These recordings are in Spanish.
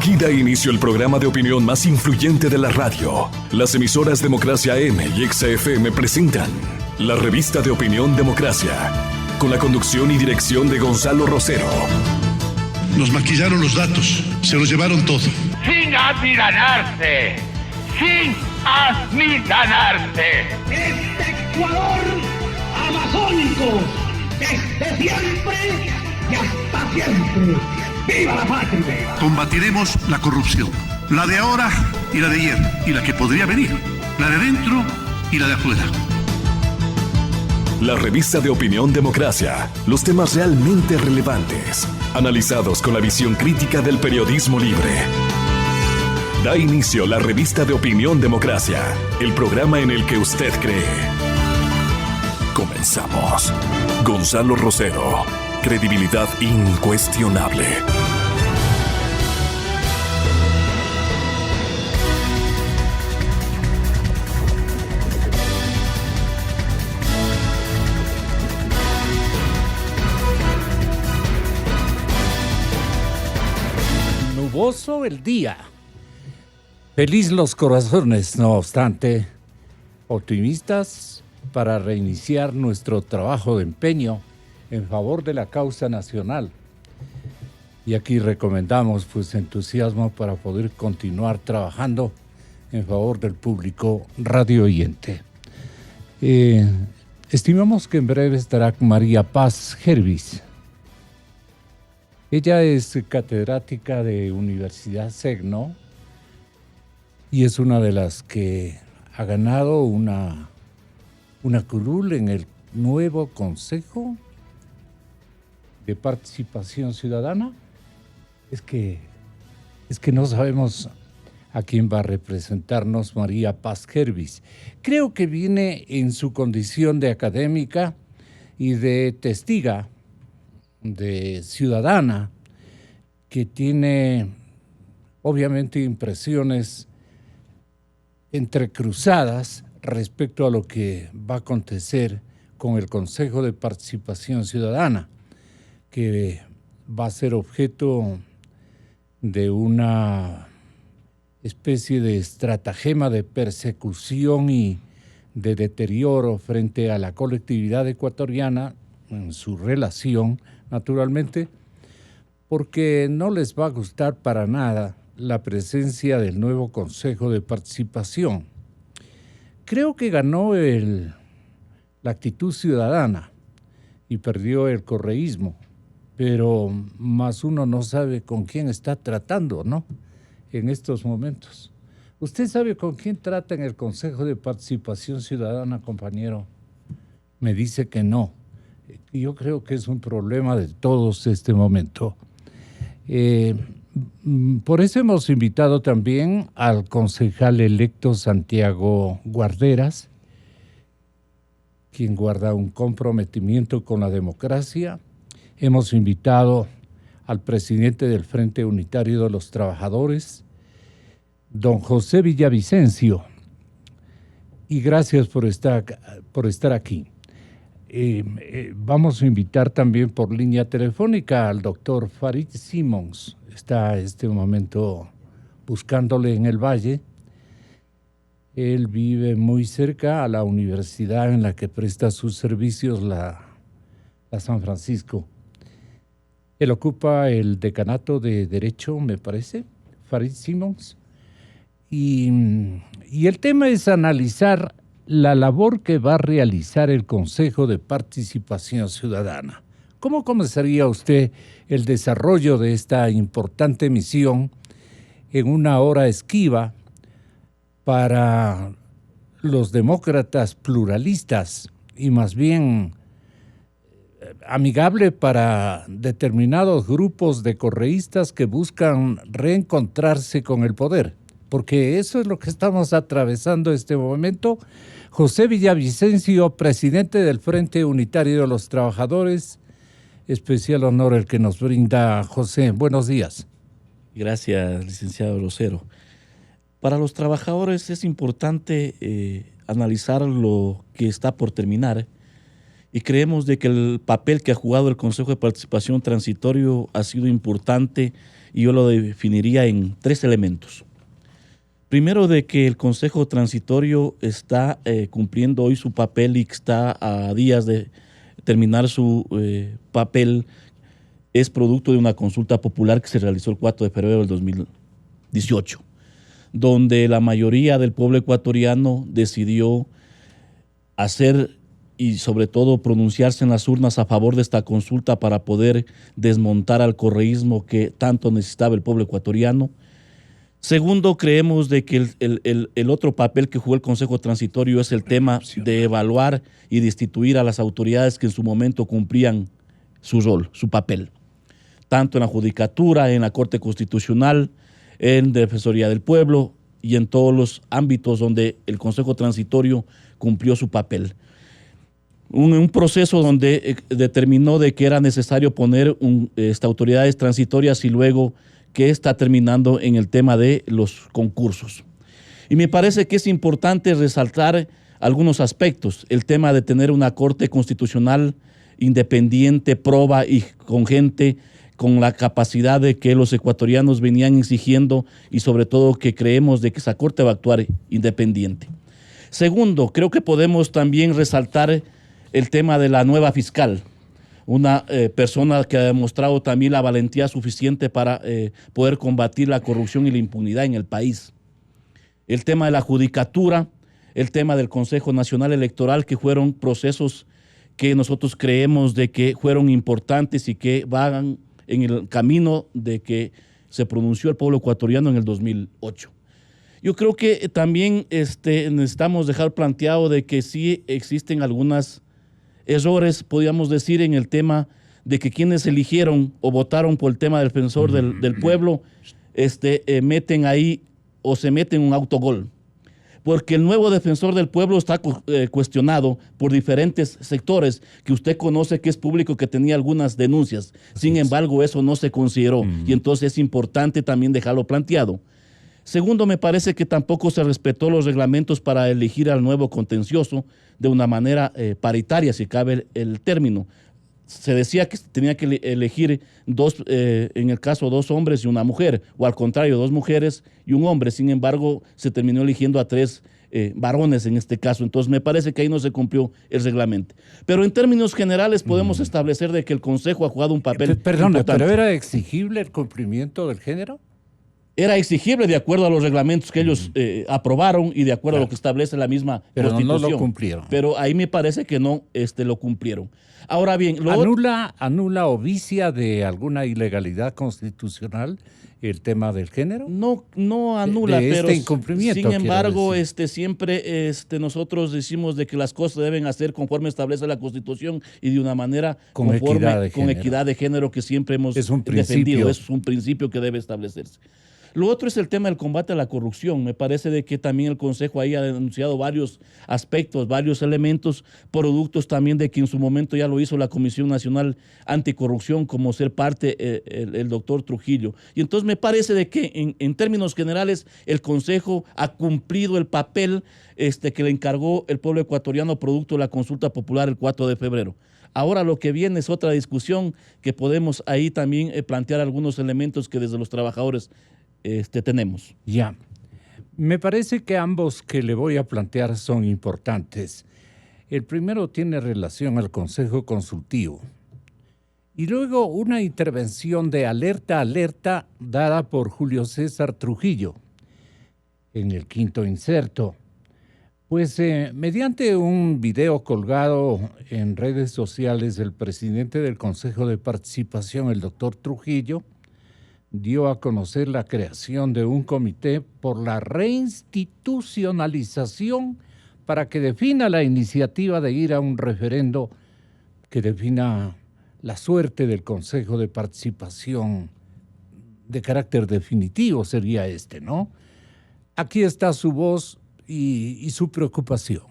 Aquí da inicio el programa de opinión más influyente de la radio. Las emisoras Democracia AM y XFM presentan la revista de opinión Democracia, con la conducción y dirección de Gonzalo Rosero. Nos maquillaron los datos, se los llevaron todo. Sin amilanarse, sin amilanarse. Este Ecuador amazónico, desde siempre y hasta siempre. ¡Viva la patria! Combatiremos la corrupción, la de ahora y la de ayer, y la que podría venir, la de adentro y la de afuera. La revista de opinión Democracia, los temas realmente relevantes, analizados con la visión crítica del periodismo libre. Da inicio la revista de opinión Democracia, el programa en el que usted cree. Comenzamos. Gonzalo Rosero, credibilidad incuestionable. Nuboso el día. Feliz los corazones, no obstante, optimistas para reiniciar nuestro trabajo de empeño en favor de la causa nacional. Y aquí recomendamos entusiasmo para poder continuar trabajando en favor del público radio oyente. Estimamos que en breve estará María Paz Gervis. Ella es catedrática de Universidad Segno y es una de las que ha ganado una curul en el nuevo Consejo de Participación Ciudadana. Es que no sabemos a quién va a representarnos María Paz Gervis. Creo que viene en su condición de académica y de testiga, de ciudadana, que tiene obviamente impresiones entrecruzadas respecto a lo que va a acontecer con el Consejo de Participación Ciudadana, que va a ser objeto de una especie de estratagema de persecución y de deterioro frente a la colectividad ecuatoriana en su relación, naturalmente, porque no les va a gustar para nada la presencia del nuevo Consejo de Participación. Creo que ganó la actitud ciudadana y perdió el correísmo, pero más uno no sabe con quién está tratando, ¿no?, en estos momentos. ¿Usted sabe con quién trata en el Consejo de Participación Ciudadana, compañero? Me dice que no. Yo creo que es un problema de todos este momento. Por eso hemos invitado también al concejal electo Santiago Guarderas, quien guarda un comprometimiento con la democracia. Hemos invitado al presidente del Frente Unitario de los Trabajadores, don José Villavicencio, y gracias por estar aquí. Vamos a invitar también por línea telefónica al doctor Farid Simons. Está en este momento buscándole en el Valle. Él vive muy cerca a la universidad en la que presta sus servicios, la San Francisco. Él ocupa el decanato de Derecho, me parece, Farid Simons. Y el tema es analizar la labor que va a realizar el Consejo de Participación Ciudadana. ¿Cómo comenzaría usted el desarrollo de esta importante misión en una hora esquiva para los demócratas pluralistas y más bien amigable para determinados grupos de correístas que buscan reencontrarse con el poder? Porque eso es lo que estamos atravesando en este momento. José Villavicencio, presidente del Frente Unitario de los Trabajadores, especial honor el que nos brinda José. Buenos días. Gracias, licenciado Rosero. Para los trabajadores es importante analizar lo que está por terminar y creemos de que el papel que ha jugado el Consejo de Participación Transitorio ha sido importante y yo lo definiría en 3 elementos. Primero, de que el Consejo Transitorio está cumpliendo hoy su papel y está a días de terminar su papel. Es producto de una consulta popular que se realizó el 4 de febrero del 2018, donde la mayoría del pueblo ecuatoriano decidió hacer y sobre todo pronunciarse en las urnas a favor de esta consulta para poder desmontar al correísmo que tanto necesitaba el pueblo ecuatoriano. Segundo, creemos de que el otro papel que jugó el Consejo Transitorio es el tema de evaluar y destituir a las autoridades que en su momento cumplían su rol, su papel, tanto en la Judicatura, en la Corte Constitucional, en Defensoría del Pueblo y en todos los ámbitos donde el Consejo Transitorio cumplió su papel. Un proceso donde determinó de que era necesario poner autoridades transitorias y luego que está terminando en el tema de los concursos. Y me parece que es importante resaltar algunos aspectos. El tema de tener una Corte Constitucional independiente, proba y con gente con la capacidad de que los ecuatorianos venían exigiendo y sobre todo que creemos de que esa Corte va a actuar independiente. Segundo, creo que podemos también resaltar el tema de la nueva fiscal, una persona que ha demostrado también la valentía suficiente para poder combatir la corrupción y la impunidad en el país. El tema de la Judicatura, el tema del Consejo Nacional Electoral, que fueron procesos que nosotros creemos de que fueron importantes y que van en el camino de que se pronunció el pueblo ecuatoriano en el 2008. Yo creo que también necesitamos dejar planteado de que sí existen algunos errores, podríamos decir, en el tema de que quienes eligieron o votaron por el tema del defensor del pueblo meten ahí o se meten un autogol. Porque el nuevo defensor del pueblo está cuestionado por diferentes sectores que usted conoce, que es público, que tenía algunas denuncias. Sin embargo, eso no se consideró y entonces es importante también dejarlo planteado. Segundo, me parece que tampoco se respetó los reglamentos para elegir al nuevo contencioso de una manera paritaria, si cabe el término. Se decía que tenía que elegir en el caso 2 hombres y una mujer, o al contrario, 2 mujeres y un hombre. Sin embargo, se terminó eligiendo a 3 varones en este caso. Entonces, me parece que ahí no se cumplió el reglamento. Pero en términos generales podemos establecer de que el Consejo ha jugado un papel importante. ¿Pero era exigible el cumplimiento del género? Era exigible de acuerdo a los reglamentos que ellos aprobaron y de acuerdo a lo que establece la misma Constitución. No lo cumplieron. Pero ahí me parece que no lo cumplieron. Ahora bien, ¿Anula o vicia de alguna ilegalidad constitucional el tema del género? No anula, pero incumplimiento, sin embargo, siempre nosotros decimos de que las cosas deben hacer conforme establece la Constitución y de una manera con equidad de género que siempre hemos defendido. Es un principio que debe establecerse. Lo otro es el tema del combate a la corrupción. Me parece de que también el Consejo ahí ha denunciado varios aspectos, varios elementos, productos también de que en su momento ya lo hizo la Comisión Nacional Anticorrupción, como ser parte el doctor Trujillo. Y entonces me parece de que en términos generales el Consejo ha cumplido el papel que le encargó el pueblo ecuatoriano producto de la consulta popular el 4 de febrero. Ahora lo que viene es otra discusión que podemos ahí también plantear algunos elementos que desde los trabajadores tenemos. Ya. Me parece que ambos que le voy a plantear son importantes. El primero tiene relación al Consejo Consultivo. Y luego una intervención de alerta dada por Julio César Trujillo en el quinto inserto. Pues mediante un video colgado en redes sociales, el presidente del Consejo de Participación, el doctor Trujillo, dio a conocer la creación de un comité por la reinstitucionalización para que defina la iniciativa de ir a un referendo que defina la suerte del Consejo de Participación de carácter definitivo sería ¿no? Aquí está su voz y su preocupación.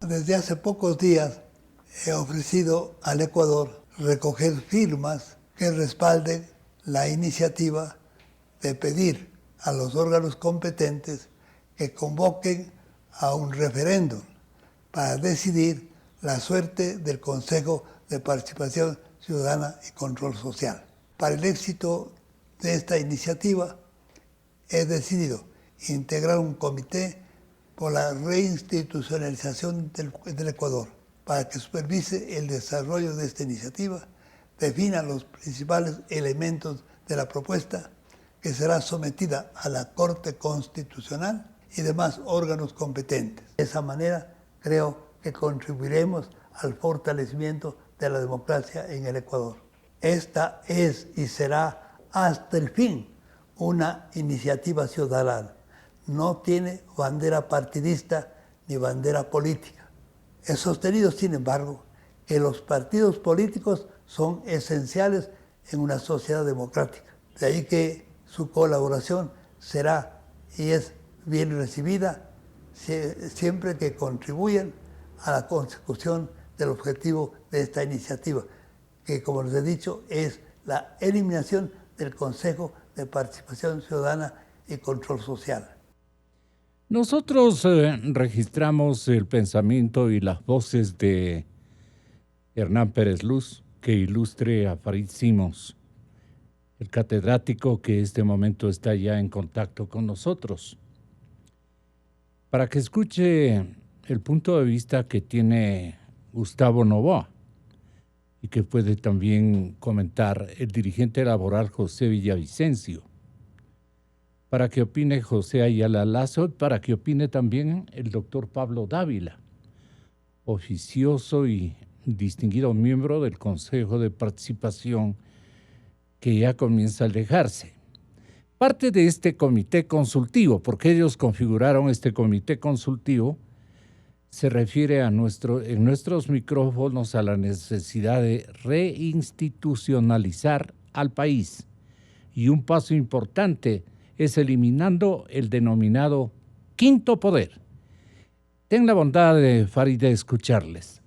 Desde hace pocos días he ofrecido al Ecuador recoger firmas que respalden la iniciativa de pedir a los órganos competentes que convoquen a un referéndum para decidir la suerte del Consejo de Participación Ciudadana y Control Social. Para el éxito de esta iniciativa, he decidido integrar un comité por la reinstitucionalización del Ecuador, para que supervise el desarrollo de esta iniciativa, defina los principales elementos de la propuesta, que será sometida a la Corte Constitucional y demás órganos competentes. De esa manera, creo que contribuiremos al fortalecimiento de la democracia en el Ecuador. Esta es y será hasta el fin una iniciativa ciudadana. No tiene bandera partidista ni bandera política. He sostenido, sin embargo, que los partidos políticos son esenciales en una sociedad democrática. De ahí que su colaboración será y es bien recibida siempre que contribuyan a la consecución del objetivo de esta iniciativa, que, como les he dicho, es la eliminación del Consejo de Participación Ciudadana y Control Social. Nosotros registramos el pensamiento y las voces de Hernán Pérez Luz, que ilustre a Farid Simons, el catedrático que en este momento está ya en contacto con nosotros, para que escuche el punto de vista que tiene Gustavo Noboa y que puede también comentar el dirigente laboral José Villavicencio, para que opine José Ayala Lazo, para que opine también el doctor Pablo Dávila, oficioso y distinguido miembro del Consejo de Participación que ya comienza a alejarse. Parte de este comité consultivo, porque ellos configuraron este comité consultivo, se refiere en nuestros micrófonos a la necesidad de reinstitucionalizar al país. Y un paso importante es eliminando el denominado quinto poder. Ten la bondad, Farid, de escucharles.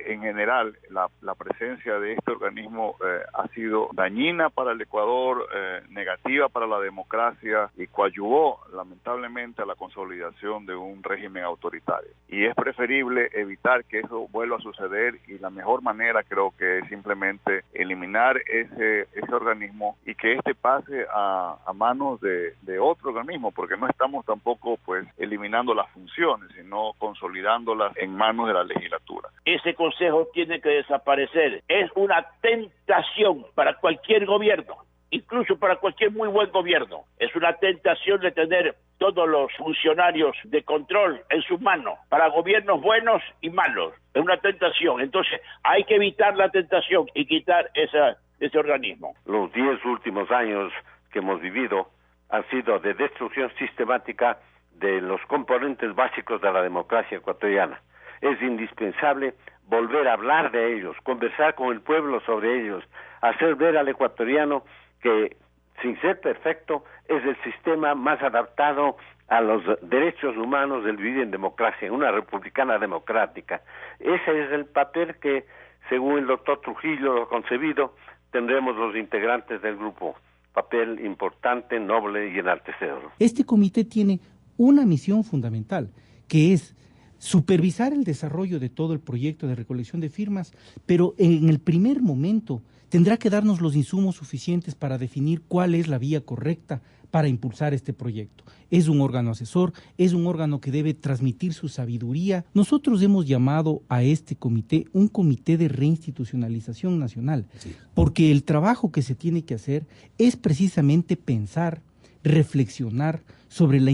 En general, la presencia de este organismo ha sido dañina para el Ecuador, negativa para la democracia y coadyuvó lamentablemente a la consolidación de un régimen autoritario. Y es preferible evitar que eso vuelva a suceder, y la mejor manera creo que es simplemente eliminar ese organismo y que este pase a manos de otro organismo, porque no estamos tampoco pues eliminando las funciones, sino consolidándolas en manos de la legislatura. Ese consejo tiene que desaparecer. Es una tentación para cualquier gobierno, incluso para cualquier muy buen gobierno. Es una tentación de tener todos los funcionarios de control en sus manos, para gobiernos buenos y malos. Es una tentación. Entonces hay que evitar la tentación y quitar ese organismo. Los 10 últimos años que hemos vivido han sido de destrucción sistemática de los componentes básicos de la democracia ecuatoriana. Es indispensable volver a hablar de ellos, conversar con el pueblo sobre ellos, hacer ver al ecuatoriano que, sin ser perfecto, es el sistema más adaptado a los derechos humanos del vivir en democracia, en una republicana democrática. Ese es el papel que, según el doctor Trujillo lo ha concebido, tendremos los integrantes del grupo. Papel importante, noble y enaltecedor. Este comité tiene una misión fundamental, que es supervisar el desarrollo de todo el proyecto de recolección de firmas, pero en el primer momento tendrá que darnos los insumos suficientes para definir cuál es la vía correcta para impulsar este proyecto. Es un órgano asesor, es un órgano que debe transmitir su sabiduría. Nosotros hemos llamado a este comité un comité de reinstitucionalización nacional, porque el trabajo que se tiene que hacer es precisamente pensar, reflexionar sobre la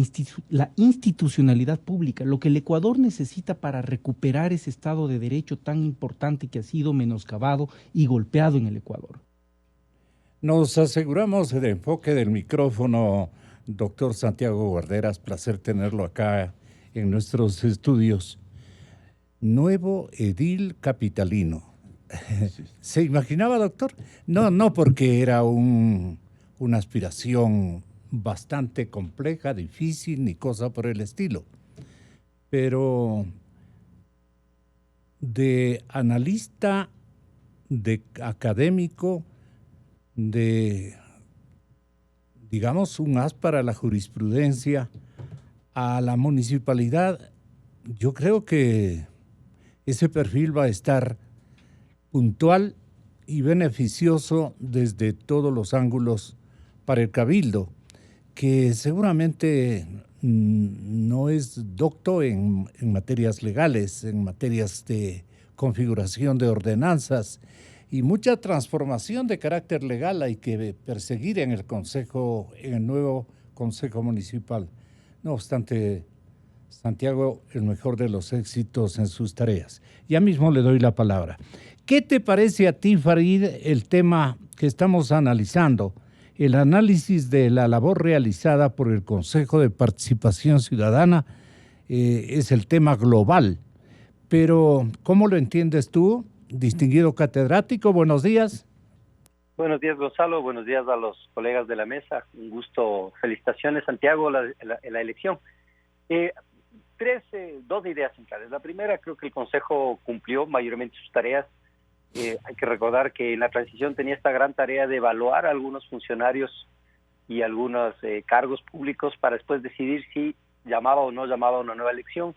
institucionalidad pública, lo que el Ecuador necesita para recuperar ese Estado de Derecho tan importante que ha sido menoscabado y golpeado en el Ecuador. Nos aseguramos el enfoque del micrófono, doctor Santiago Guarderas, placer tenerlo acá en nuestros estudios. Nuevo edil capitalino. ¿Se imaginaba, doctor? No porque era una aspiración bastante compleja, difícil, ni cosa por el estilo. Pero de analista, de académico, de, digamos, un as para la jurisprudencia, a la municipalidad, yo creo que ese perfil va a estar puntual y beneficioso desde todos los ángulos para el Cabildo, que seguramente no es docto en materias legales, en materias de configuración de ordenanzas, y mucha transformación de carácter legal hay que perseguir en el Consejo, en el nuevo Consejo Municipal. No obstante, Santiago, el mejor de los éxitos en sus tareas. Ya mismo le doy la palabra. ¿Qué te parece a ti, Farid, el tema que estamos analizando? El análisis de la labor realizada por el Consejo de Participación Ciudadana es el tema global. Pero, ¿cómo lo entiendes tú, distinguido catedrático? Buenos días. Buenos días, Gonzalo. Buenos días a los colegas de la mesa. Un gusto. Felicitaciones, Santiago, la elección. Dos ideas centrales. La primera, creo que el Consejo cumplió mayormente sus tareas. Hay que recordar que en la transición tenía esta gran tarea de evaluar a algunos funcionarios y algunos cargos públicos para después decidir si llamaba o no llamaba a una nueva elección.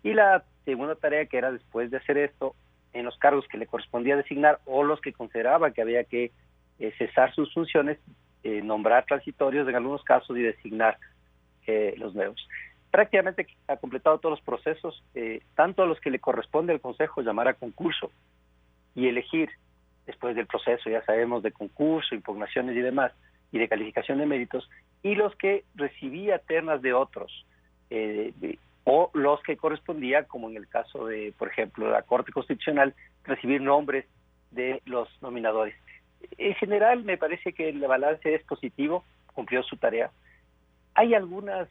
Y la segunda tarea, que era después de hacer esto, en los cargos que le correspondía designar o los que consideraba que había que cesar sus funciones, nombrar transitorios en algunos casos y designar los nuevos. Prácticamente ha completado todos los procesos, tanto a los que le corresponde al Consejo llamar a concurso y elegir después del proceso, ya sabemos, de concurso, impugnaciones y demás, y de calificación de méritos, y los que recibía ternas de otros, o los que correspondía, como en el caso de, por ejemplo, la Corte Constitucional, recibir nombres de los nominadores. En general, me parece que el balance es positivo, cumplió su tarea. Hay algunas,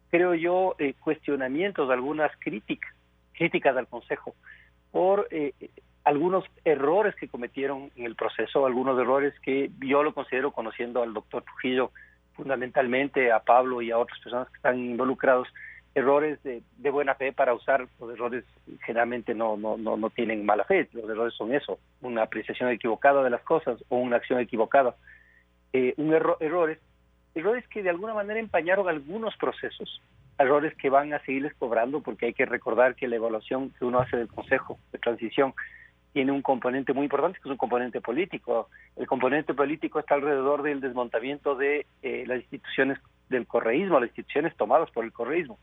creo yo, cuestionamientos, algunas críticas al Consejo por algunos errores que cometieron en el proceso, algunos errores que yo lo considero, conociendo al doctor Trujillo, fundamentalmente a Pablo y a otras personas que están involucrados, errores de buena fe para usar. Los errores generalmente no tienen mala fe, los errores son eso, una apreciación equivocada de las cosas o una acción equivocada. Errores que de alguna manera empañaron algunos procesos, errores que van a seguirles cobrando, porque hay que recordar que la evaluación que uno hace del Consejo de Transición tiene un componente muy importante, que es un componente político. El componente político está alrededor del desmontamiento de las instituciones del correísmo, las instituciones tomadas por el correísmo.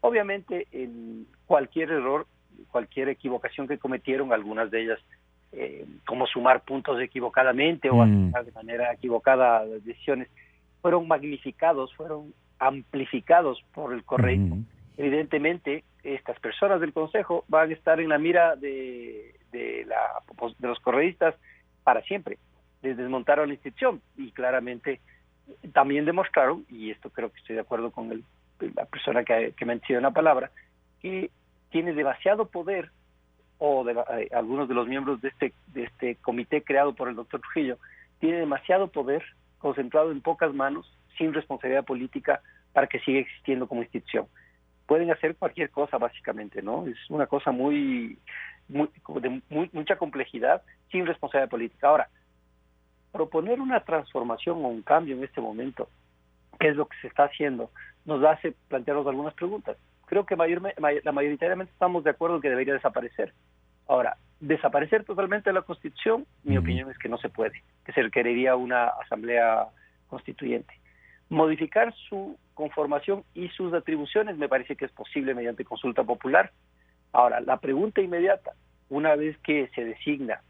Obviamente, en cualquier error, cualquier equivocación que cometieron, algunas de ellas, como sumar puntos equivocadamente o asignar de manera equivocada las decisiones, fueron magnificados, fueron amplificados por el correísmo. Evidentemente, estas personas del Consejo van a estar en la mira de los correístas para siempre. Les desmontaron la institución y claramente también demostraron, y esto creo que estoy de acuerdo con la persona que menciona la palabra, que tiene demasiado poder, o algunos de los miembros de este comité creado por el doctor Trujillo, tiene demasiado poder concentrado en pocas manos, sin responsabilidad política, para que siga existiendo como institución. Pueden hacer cualquier cosa, básicamente, ¿no? Es una cosa de mucha complejidad, sin responsabilidad política. Ahora, proponer una transformación o un cambio en este momento, que es lo que se está haciendo, nos hace plantearnos algunas preguntas. Creo que mayoritariamente estamos de acuerdo en que debería desaparecer. Ahora, desaparecer totalmente la Constitución, mi opinión es que no se puede, que se requeriría una asamblea constituyente. Modificar su conformación y sus atribuciones me parece que es posible mediante consulta popular. Ahora, la pregunta inmediata, una vez que se designa,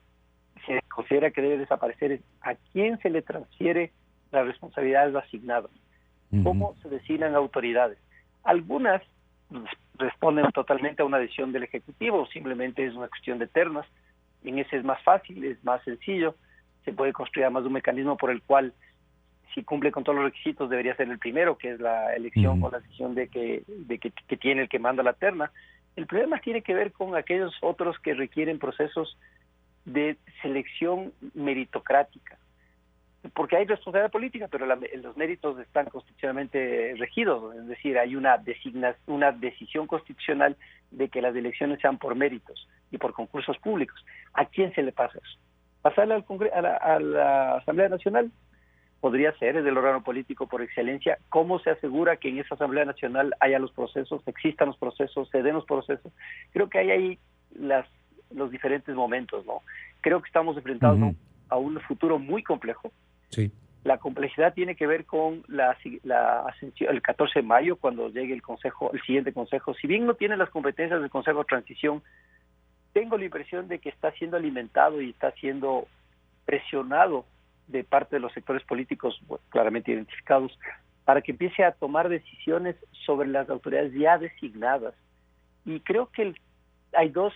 se considera que debe desaparecer, es ¿a quién se le transfiere las responsabilidades asignadas? ¿Cómo se designan autoridades? Algunas responden totalmente a una decisión del Ejecutivo, simplemente es una cuestión de ternas. En ese es más fácil, es más sencillo, se puede construir además un mecanismo por el cual, si cumple con todos los requisitos, debería ser el primero, que es la elección o la decisión de que tiene el que manda la terna. El problema tiene que ver con aquellos otros que requieren procesos de selección meritocrática, porque hay responsabilidad política, pero los méritos están constitucionalmente regidos, es decir, hay una decisión constitucional de que las elecciones sean por méritos y por concursos públicos. ¿A quién se le pasa eso? ¿Pasarle a la Asamblea Nacional? Podría ser, es el órgano político por excelencia. ¿Cómo se asegura que en esa Asamblea Nacional haya los procesos, existan los procesos, se den los procesos? Creo que hay ahí los diferentes momentos, ¿no? Creo que estamos enfrentados a un futuro muy complejo, Sí. La complejidad tiene que ver con la ascensión, el 14 de mayo, cuando llegue el siguiente consejo. Si bien no tiene las competencias del Consejo de Transición, tengo la impresión de que está siendo alimentado y está siendo presionado de parte de los sectores políticos, claramente identificados, para que empiece a tomar decisiones sobre las autoridades ya designadas. Y creo que hay dos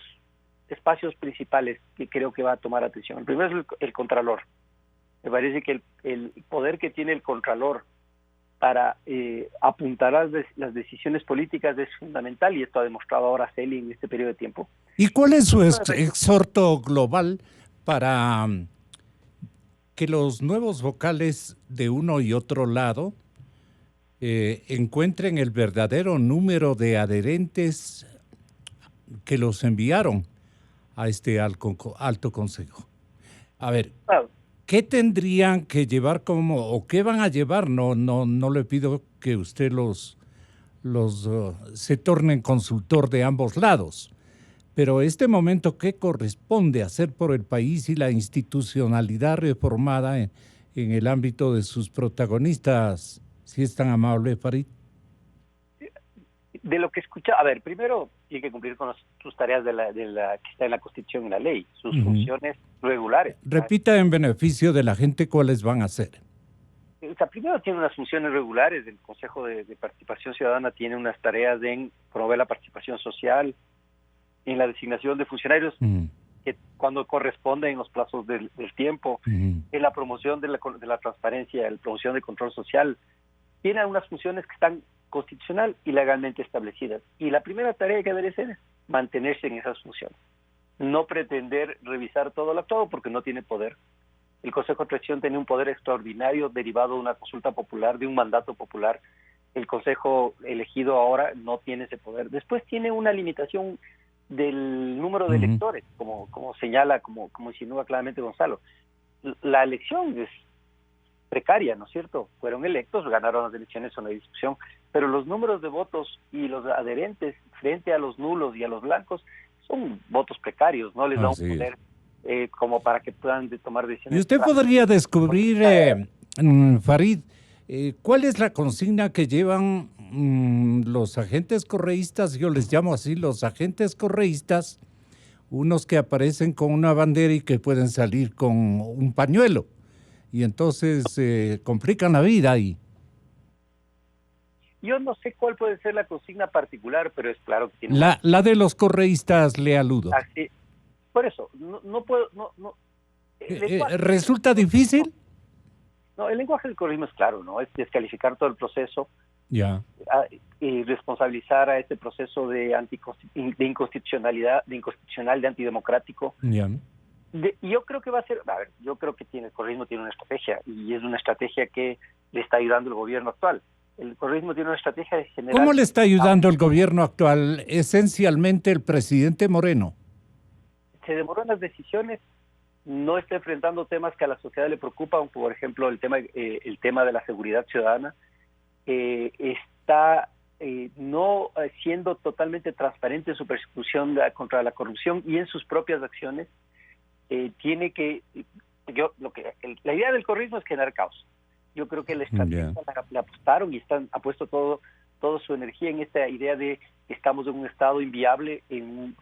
espacios principales que creo que va a tomar atención. El primero es el Contralor. Me parece que el poder que tiene el Contralor para apuntar a las decisiones políticas es fundamental, y esto ha demostrado ahora Celi en este periodo de tiempo. ¿Y cuál es su exhorto global para que los nuevos vocales de uno y otro lado encuentren el verdadero número de adherentes que los enviaron a este alto consejo? A ver, ¿qué tendrían que llevar o qué van a llevar? No le pido que usted se torne en consultor de ambos lados, pero este momento, ¿qué corresponde hacer por el país y la institucionalidad reformada en el ámbito de sus protagonistas? Si es tan amable, Farid. De lo que escucha, a ver, primero tiene que cumplir con sus tareas de la que está en la Constitución y la ley, sus funciones regulares. Repita en beneficio de la gente cuáles van a ser. O sea, primero tiene unas funciones regulares. El Consejo de Participación Ciudadana tiene unas tareas en promover la participación social, en la designación de funcionarios que cuando corresponde en los plazos del tiempo, en la promoción de la transparencia, en la promoción del control social. Tiene unas funciones que están constitucional y legalmente establecidas. Y la primera tarea que debe ser es mantenerse en esas funciones. No pretender revisar todo el actuado porque no tiene poder. El Consejo de Transición tiene un poder extraordinario derivado de una consulta popular, de un mandato popular. El Consejo elegido ahora no tiene ese poder. Después tiene una limitación del número de electores, como señala, como insinúa claramente Gonzalo. La elección es precaria, ¿no es cierto? Fueron electos, ganaron las elecciones, son una discusión, pero los números de votos y los adherentes frente a los nulos y a los blancos son votos precarios, no les da un poder como para que puedan tomar decisiones. Y usted podría descubrir, Farid, ¿cuál es la consigna que llevan los agentes correístas? Yo les llamo así, los agentes correístas, unos que aparecen con una bandera y que pueden salir con un pañuelo. Y entonces complican la vida ahí. Yo no sé cuál puede ser la consigna particular, pero es claro que tiene... La de los correístas, le aludo. Así, por eso, no puedo... ¿Resulta difícil? No, el lenguaje del correísmo es claro, ¿no? Es descalificar todo el proceso, y responsabilizar a este proceso de inconstitucionalidad, de antidemocrático. Yo creo que va a ser, yo creo que el correísmo tiene una estrategia, y es una estrategia que le está ayudando el gobierno actual. El correísmo tiene una estrategia de generar... ¿Cómo le está ayudando el gobierno actual? Esencialmente el presidente Moreno. Se demoró en las decisiones, no está enfrentando temas que a la sociedad le preocupan, por ejemplo, el tema de la seguridad ciudadana. Está no siendo totalmente transparente en su persecución contra la corrupción y en sus propias acciones. La idea del correísmo es generar caos. Yo creo que la estrategia la apostaron y ha puesto toda su energía en esta idea de que estamos en un estado inviable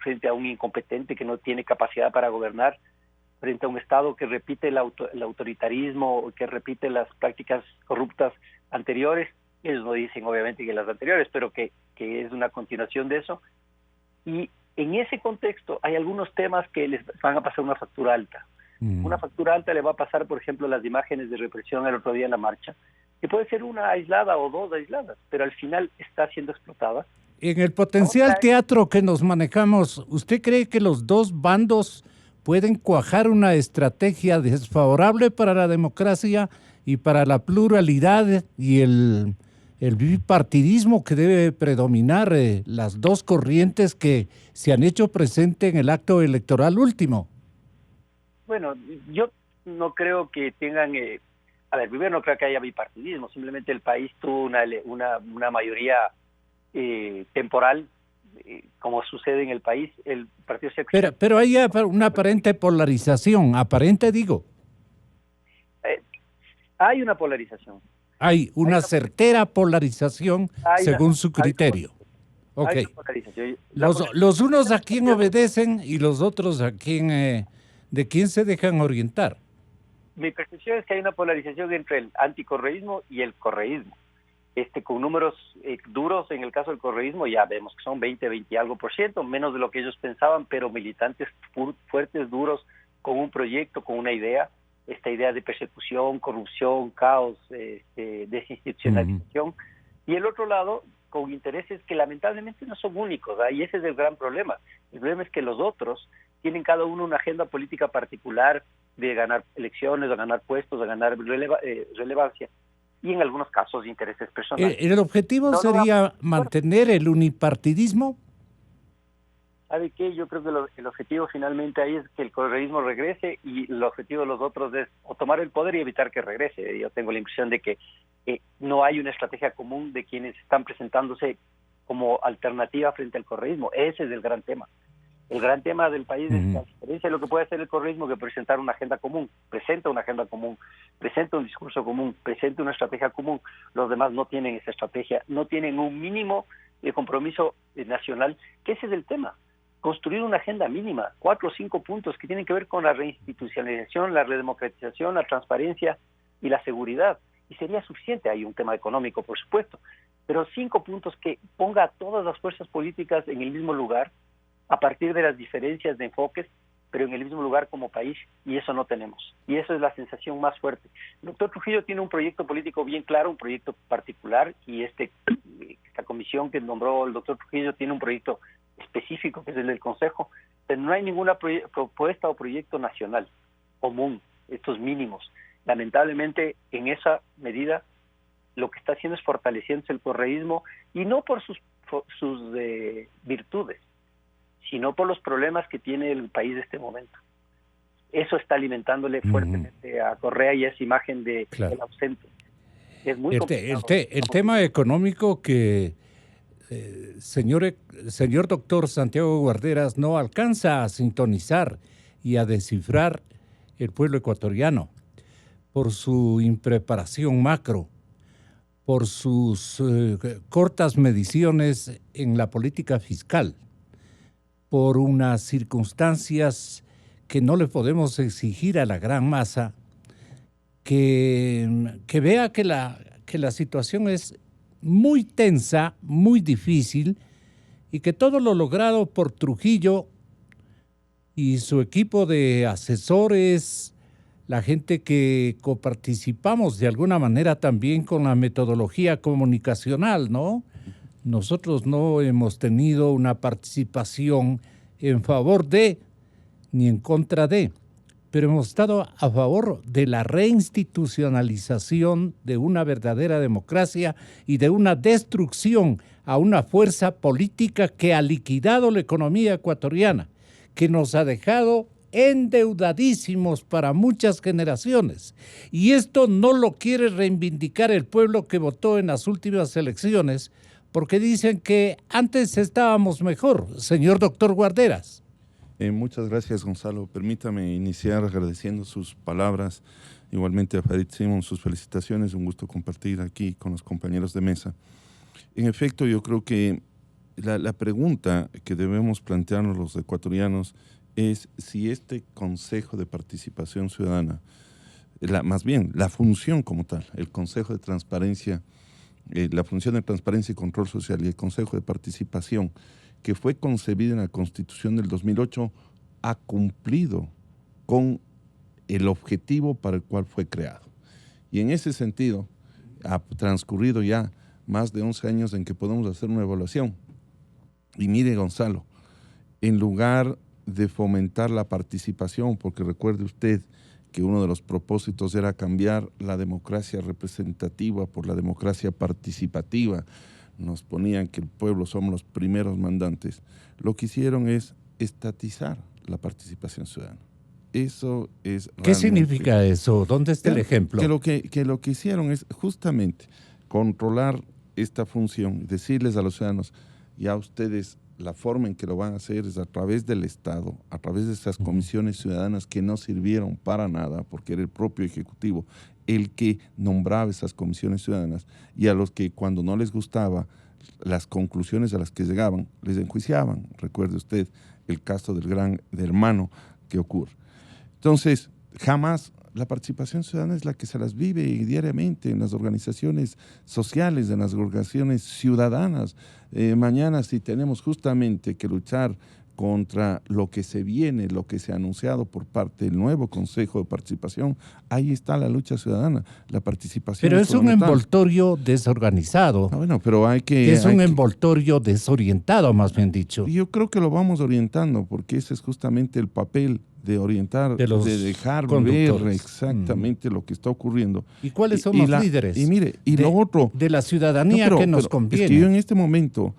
frente a un incompetente que no tiene capacidad para gobernar, frente a un estado que repite el autoritarismo, que repite las prácticas corruptas anteriores. Ellos no dicen obviamente que las anteriores, pero que es una continuación de eso. Y en ese contexto hay algunos temas que les van a pasar una factura alta. Una factura alta le va a pasar, por ejemplo, las imágenes de represión el otro día en la marcha, que puede ser una aislada o dos aisladas, pero al final está siendo explotada. En el potencial teatro que nos manejamos, ¿usted cree que los dos bandos pueden cuajar una estrategia desfavorable para la democracia y para la pluralidad y el bipartidismo que debe predominar, las dos corrientes que se han hecho presente en el acto electoral último? Bueno, yo no creo que tengan... primero no creo que haya bipartidismo, simplemente el país tuvo una mayoría temporal, como sucede en el país. El Partido Socialista... Pero hay una aparente polarización, aparente digo. Hay una polarización. Hay una certera polarización según su criterio. Ok. Los unos a quién obedecen y los otros a quién, de quién se dejan orientar. Mi percepción es que hay una polarización entre el anticorreísmo y el correísmo. Con números duros, en el caso del correísmo ya vemos que son 20 y algo %, menos de lo que ellos pensaban, pero militantes fuertes, duros, con un proyecto, con una idea, esta idea de persecución, corrupción, caos, desinstitucionalización. Y el otro lado, con intereses que lamentablemente no son únicos, y ese es el gran problema. El problema es que los otros tienen cada uno una agenda política particular de ganar elecciones, de ganar puestos, de ganar relevancia, y en algunos casos intereses personales. ¿El objetivo sería mantener el unipartidismo? ¿Sabe qué? Yo creo que el objetivo finalmente ahí es que el correísmo regrese, y el objetivo de los otros es o tomar el poder y evitar que regrese. Yo tengo la impresión de que no hay una estrategia común de quienes están presentándose como alternativa frente al correísmo. Ese es el gran tema. El gran tema del país es la diferencia de lo que puede hacer el correísmo que presentar una agenda común. Presenta una agenda común, presenta un discurso común, presenta una estrategia común. Los demás no tienen esa estrategia, no tienen un mínimo de compromiso nacional, que ese es el tema. Construir una agenda mínima, 4 o 5 puntos que tienen que ver con la reinstitucionalización, la redemocratización, la transparencia y la seguridad. Y sería suficiente. Hay un tema económico, por supuesto, pero 5 puntos que ponga a todas las fuerzas políticas en el mismo lugar, a partir de las diferencias de enfoques, pero en el mismo lugar como país, y eso no tenemos. Y eso es la sensación más fuerte. El doctor Trujillo tiene un proyecto político bien claro, un proyecto particular, y esta comisión que nombró el doctor Trujillo tiene un proyecto específico, que es el del Consejo, pero no hay ninguna propuesta o proyecto nacional común, estos mínimos. Lamentablemente, en esa medida, lo que está haciendo es fortaleciéndose el correísmo, y no por sus virtudes, sino por los problemas que tiene el país de este momento. Eso está alimentándole fuertemente a Correa, y esa imagen del ausente. Es muy complicado. El tema económico que señor doctor Santiago Guarderas no alcanza a sintonizar y a descifrar el pueblo ecuatoriano por su impreparación macro, por sus cortas mediciones en la política fiscal, por unas circunstancias que no le podemos exigir a la gran masa, que vea que la situación es muy tensa, muy difícil, y que todo lo logrado por Trujillo y su equipo de asesores, la gente que coparticipamos de alguna manera también con la metodología comunicacional, ¿no? Nosotros no hemos tenido una participación en favor de ni en contra de, pero hemos estado a favor de la reinstitucionalización de una verdadera democracia y de una destrucción a una fuerza política que ha liquidado la economía ecuatoriana, que nos ha dejado endeudadísimos para muchas generaciones. Y esto no lo quiere reivindicar el pueblo que votó en las últimas elecciones, porque dicen que antes estábamos mejor. Señor doctor Guarderas. Muchas gracias, Gonzalo. Permítame iniciar agradeciendo sus palabras. Igualmente a Farid Simon, sus felicitaciones. Un gusto compartir aquí con los compañeros de mesa. En efecto, yo creo que la pregunta que debemos plantearnos los ecuatorianos es si este Consejo de Participación Ciudadana, más bien la función como tal, el Consejo de Transparencia, la función de transparencia y control social y el Consejo de Participación, que fue concebida en la Constitución del 2008, ha cumplido con el objetivo para el cual fue creado. Y en ese sentido, ha transcurrido ya más de 11 años en que podemos hacer una evaluación. Y mire, Gonzalo, en lugar de fomentar la participación, porque recuerde usted que uno de los propósitos era cambiar la democracia representativa por la democracia participativa, nos ponían que el pueblo somos los primeros mandantes, lo que hicieron es estatizar la participación ciudadana. Eso es ¿Qué significa eso? ¿Dónde está el ejemplo? Que lo que hicieron es justamente controlar esta función, decirles a los ciudadanos, ya ustedes la forma en que lo van a hacer es a través del Estado, a través de esas comisiones ciudadanas que no sirvieron para nada, porque era el propio Ejecutivo el que nombraba esas comisiones ciudadanas, y a los que cuando no les gustaba las conclusiones a las que llegaban, les enjuiciaban. Recuerde usted el caso del gran hermano que ocurre. Entonces, jamás la participación ciudadana es la que se las vive diariamente en las organizaciones sociales, en las organizaciones ciudadanas. Mañana, si tenemos justamente que luchar contra lo que se viene, lo que se ha anunciado por parte del nuevo Consejo de Participación, ahí está la lucha ciudadana, la participación. Pero es un envoltorio desorganizado. Bueno, pero hay que... Es un envoltorio desorientado, más bien dicho. Yo creo que lo vamos orientando, porque ese es justamente el papel de orientar, de dejar ver exactamente lo que está ocurriendo. ¿Y cuáles son los líderes? Y mire, y lo otro... De la ciudadanía que nos conviene. Es que yo en este momento...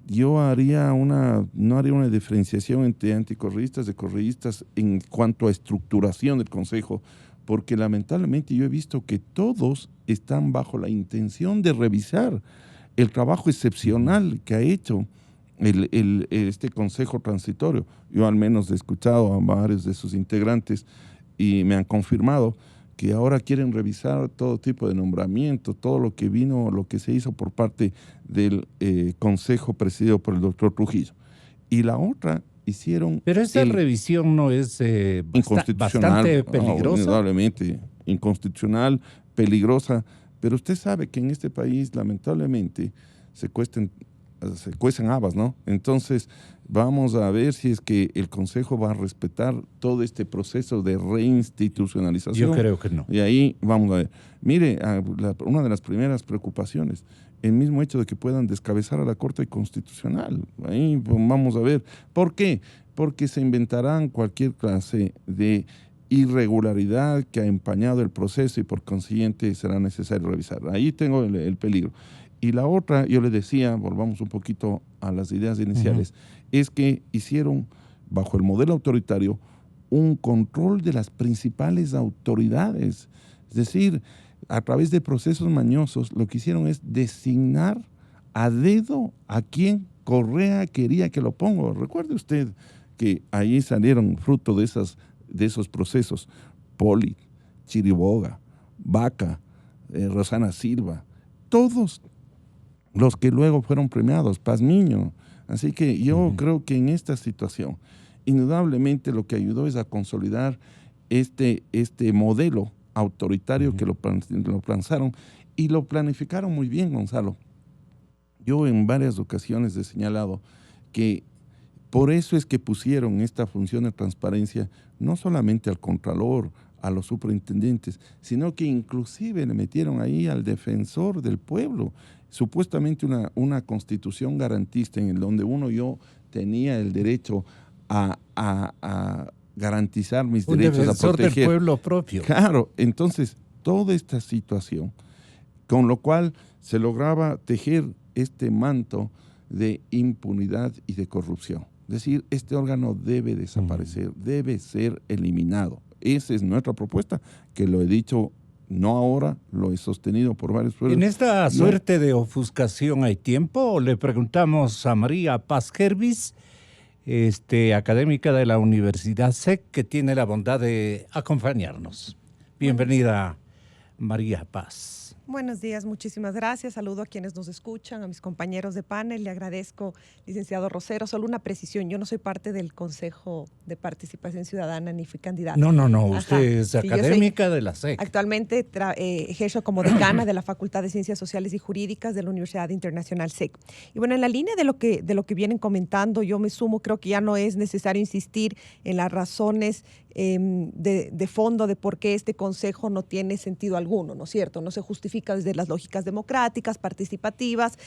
Yo no haría una diferenciación entre anticorreístas y correístas en cuanto a estructuración del Consejo, porque lamentablemente yo he visto que todos están bajo la intención de revisar el trabajo excepcional que ha hecho este Consejo Transitorio. Yo al menos he escuchado a varios de sus integrantes y me han confirmado que ahora quieren revisar todo tipo de nombramiento, todo lo que vino, lo que se hizo por parte del Consejo presidido por el doctor Trujillo. Y la otra hicieron... Pero esa revisión no es bastante peligrosa. Indudablemente, inconstitucional, peligrosa, pero usted sabe que en este país, lamentablemente, se cuecen habas, ¿no? Entonces, vamos a ver si es que el Consejo va a respetar todo este proceso de reinstitucionalización. Yo creo que no. Y ahí vamos a ver. Mire, una de las primeras preocupaciones, el mismo hecho de que puedan descabezar a la Corte Constitucional. Ahí vamos a ver. ¿Por qué? Porque se inventarán cualquier clase de irregularidad que ha empañado el proceso y por consiguiente será necesario revisar. Ahí tengo el peligro. Y la otra, yo le decía, volvamos un poquito a las ideas iniciales, es que hicieron, bajo el modelo autoritario, un control de las principales autoridades. Es decir, a través de procesos mañosos, lo que hicieron es designar a dedo a quien Correa quería que lo ponga. Recuerde usted que ahí salieron fruto de esos procesos Poli, Chiriboga, Vaca, Rosana Silva, todos los que luego fueron premiados, Pazmiño. Así que yo creo que en esta situación, indudablemente lo que ayudó es a consolidar este modelo autoritario que lo lanzaron y lo planificaron muy bien, Gonzalo. Yo en varias ocasiones he señalado que por eso es que pusieron esta función de transparencia no solamente al Contralor, a los superintendentes, sino que inclusive le metieron ahí al defensor del pueblo, supuestamente una constitución garantista en el donde yo tenía el derecho a garantizar mis derechos, a proteger. Un defensor del pueblo propio. Claro, entonces toda esta situación, con lo cual se lograba tejer este manto de impunidad y de corrupción. Es decir, este órgano debe desaparecer, debe ser eliminado. Esa es nuestra propuesta, que lo he dicho no ahora, lo he sostenido por varios pueblos. ¿En esta suerte de ofuscación hay tiempo? Le preguntamos a María Paz Gervis, académica de la Universidad SEC, que tiene la bondad de acompañarnos. Bienvenida, María Paz. Buenos días, muchísimas gracias. Saludo a quienes nos escuchan, a mis compañeros de panel. Le agradezco, licenciado Rosero. Solo una precisión, yo no soy parte del Consejo de Participación Ciudadana ni fui candidata. No, usted es académica de la SEC. Actualmente ejerzo como decana de la Facultad de Ciencias Sociales y Jurídicas de la Universidad Internacional SEC. Y bueno, en la línea de lo que vienen comentando, yo me sumo, creo que ya no es necesario insistir en las razones de fondo de por qué este consejo no tiene sentido alguno, ¿no es cierto? No se justifica desde las lógicas democráticas, participativas,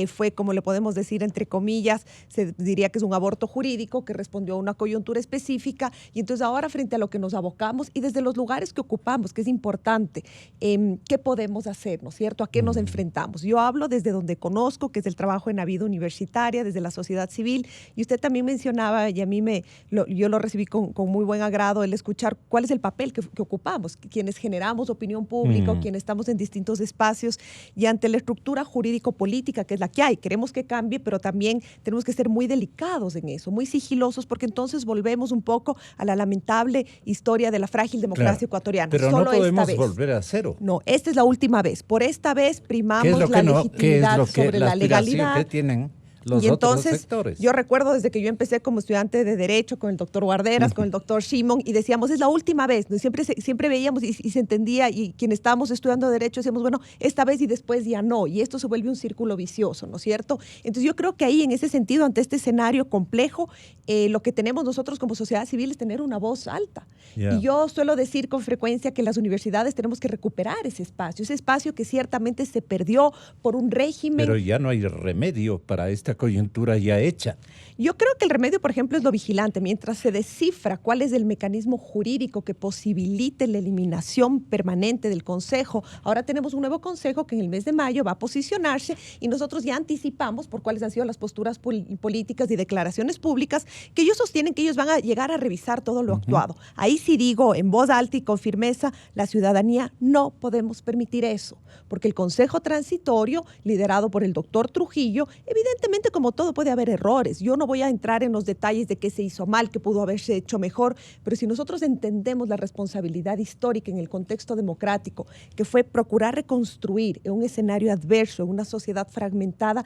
fue, como le podemos decir, entre comillas, se diría que es un aborto jurídico que respondió a una coyuntura específica, y entonces ahora frente a lo que nos abocamos y desde los lugares que ocupamos, que es importante, ¿qué podemos hacer, ¿no es cierto? ¿A qué nos enfrentamos? Yo hablo desde donde conozco, que es el trabajo en la vida universitaria, desde la sociedad civil, y usted también mencionaba, y a mí yo lo recibí con muy buen agrado, el escuchar cuál es el papel que ocupamos, quienes generamos opinión pública, o quienes estamos en distintos estos espacios y ante la estructura jurídico-política que es la que hay. Queremos que cambie, pero también tenemos que ser muy delicados en eso, muy sigilosos, porque entonces volvemos un poco a la lamentable historia de la frágil democracia ecuatoriana. Pero Solo no podemos esta vez. volver a cero. No, esta es la última vez. Por esta vez primamos la legitimidad sobre la legalidad. Que tienen los y otros entonces, sectores. yo recuerdo desde que yo empecé como estudiante de Derecho con el doctor Guarderas, con el doctor Shimon, y decíamos, es la última vez, ¿no? Siempre veíamos y se entendía, y quienes estábamos estudiando Derecho decíamos, bueno, esta vez y después ya no, y esto se vuelve un círculo vicioso, ¿no es cierto? Entonces yo creo que ahí, en ese sentido, ante este escenario complejo, lo que tenemos nosotros como sociedad civil es tener una voz alta. Yeah. Y yo suelo decir con frecuencia que las universidades tenemos que recuperar ese espacio que ciertamente se perdió por un régimen. Pero ya no hay remedio para esta coyuntura ya hecha. Yo creo que el remedio, por ejemplo, es lo vigilante. Mientras se descifra cuál es el mecanismo jurídico que posibilite la eliminación permanente del Consejo, ahora tenemos un nuevo Consejo que en el mes de mayo va a posicionarse y nosotros ya anticipamos por cuáles han sido las posturas políticas y declaraciones públicas que ellos sostienen que ellos van a llegar a revisar todo lo actuado. Ahí sí digo en voz alta y con firmeza, la ciudadanía no podemos permitir eso, porque el Consejo Transitorio, liderado por el doctor Trujillo, evidentemente como todo puede haber errores. Yo no voy a entrar en los detalles de qué se hizo mal, qué pudo haberse hecho mejor, pero si nosotros entendemos la responsabilidad histórica en el contexto democrático, que fue procurar reconstruir en un escenario adverso, en una sociedad fragmentada,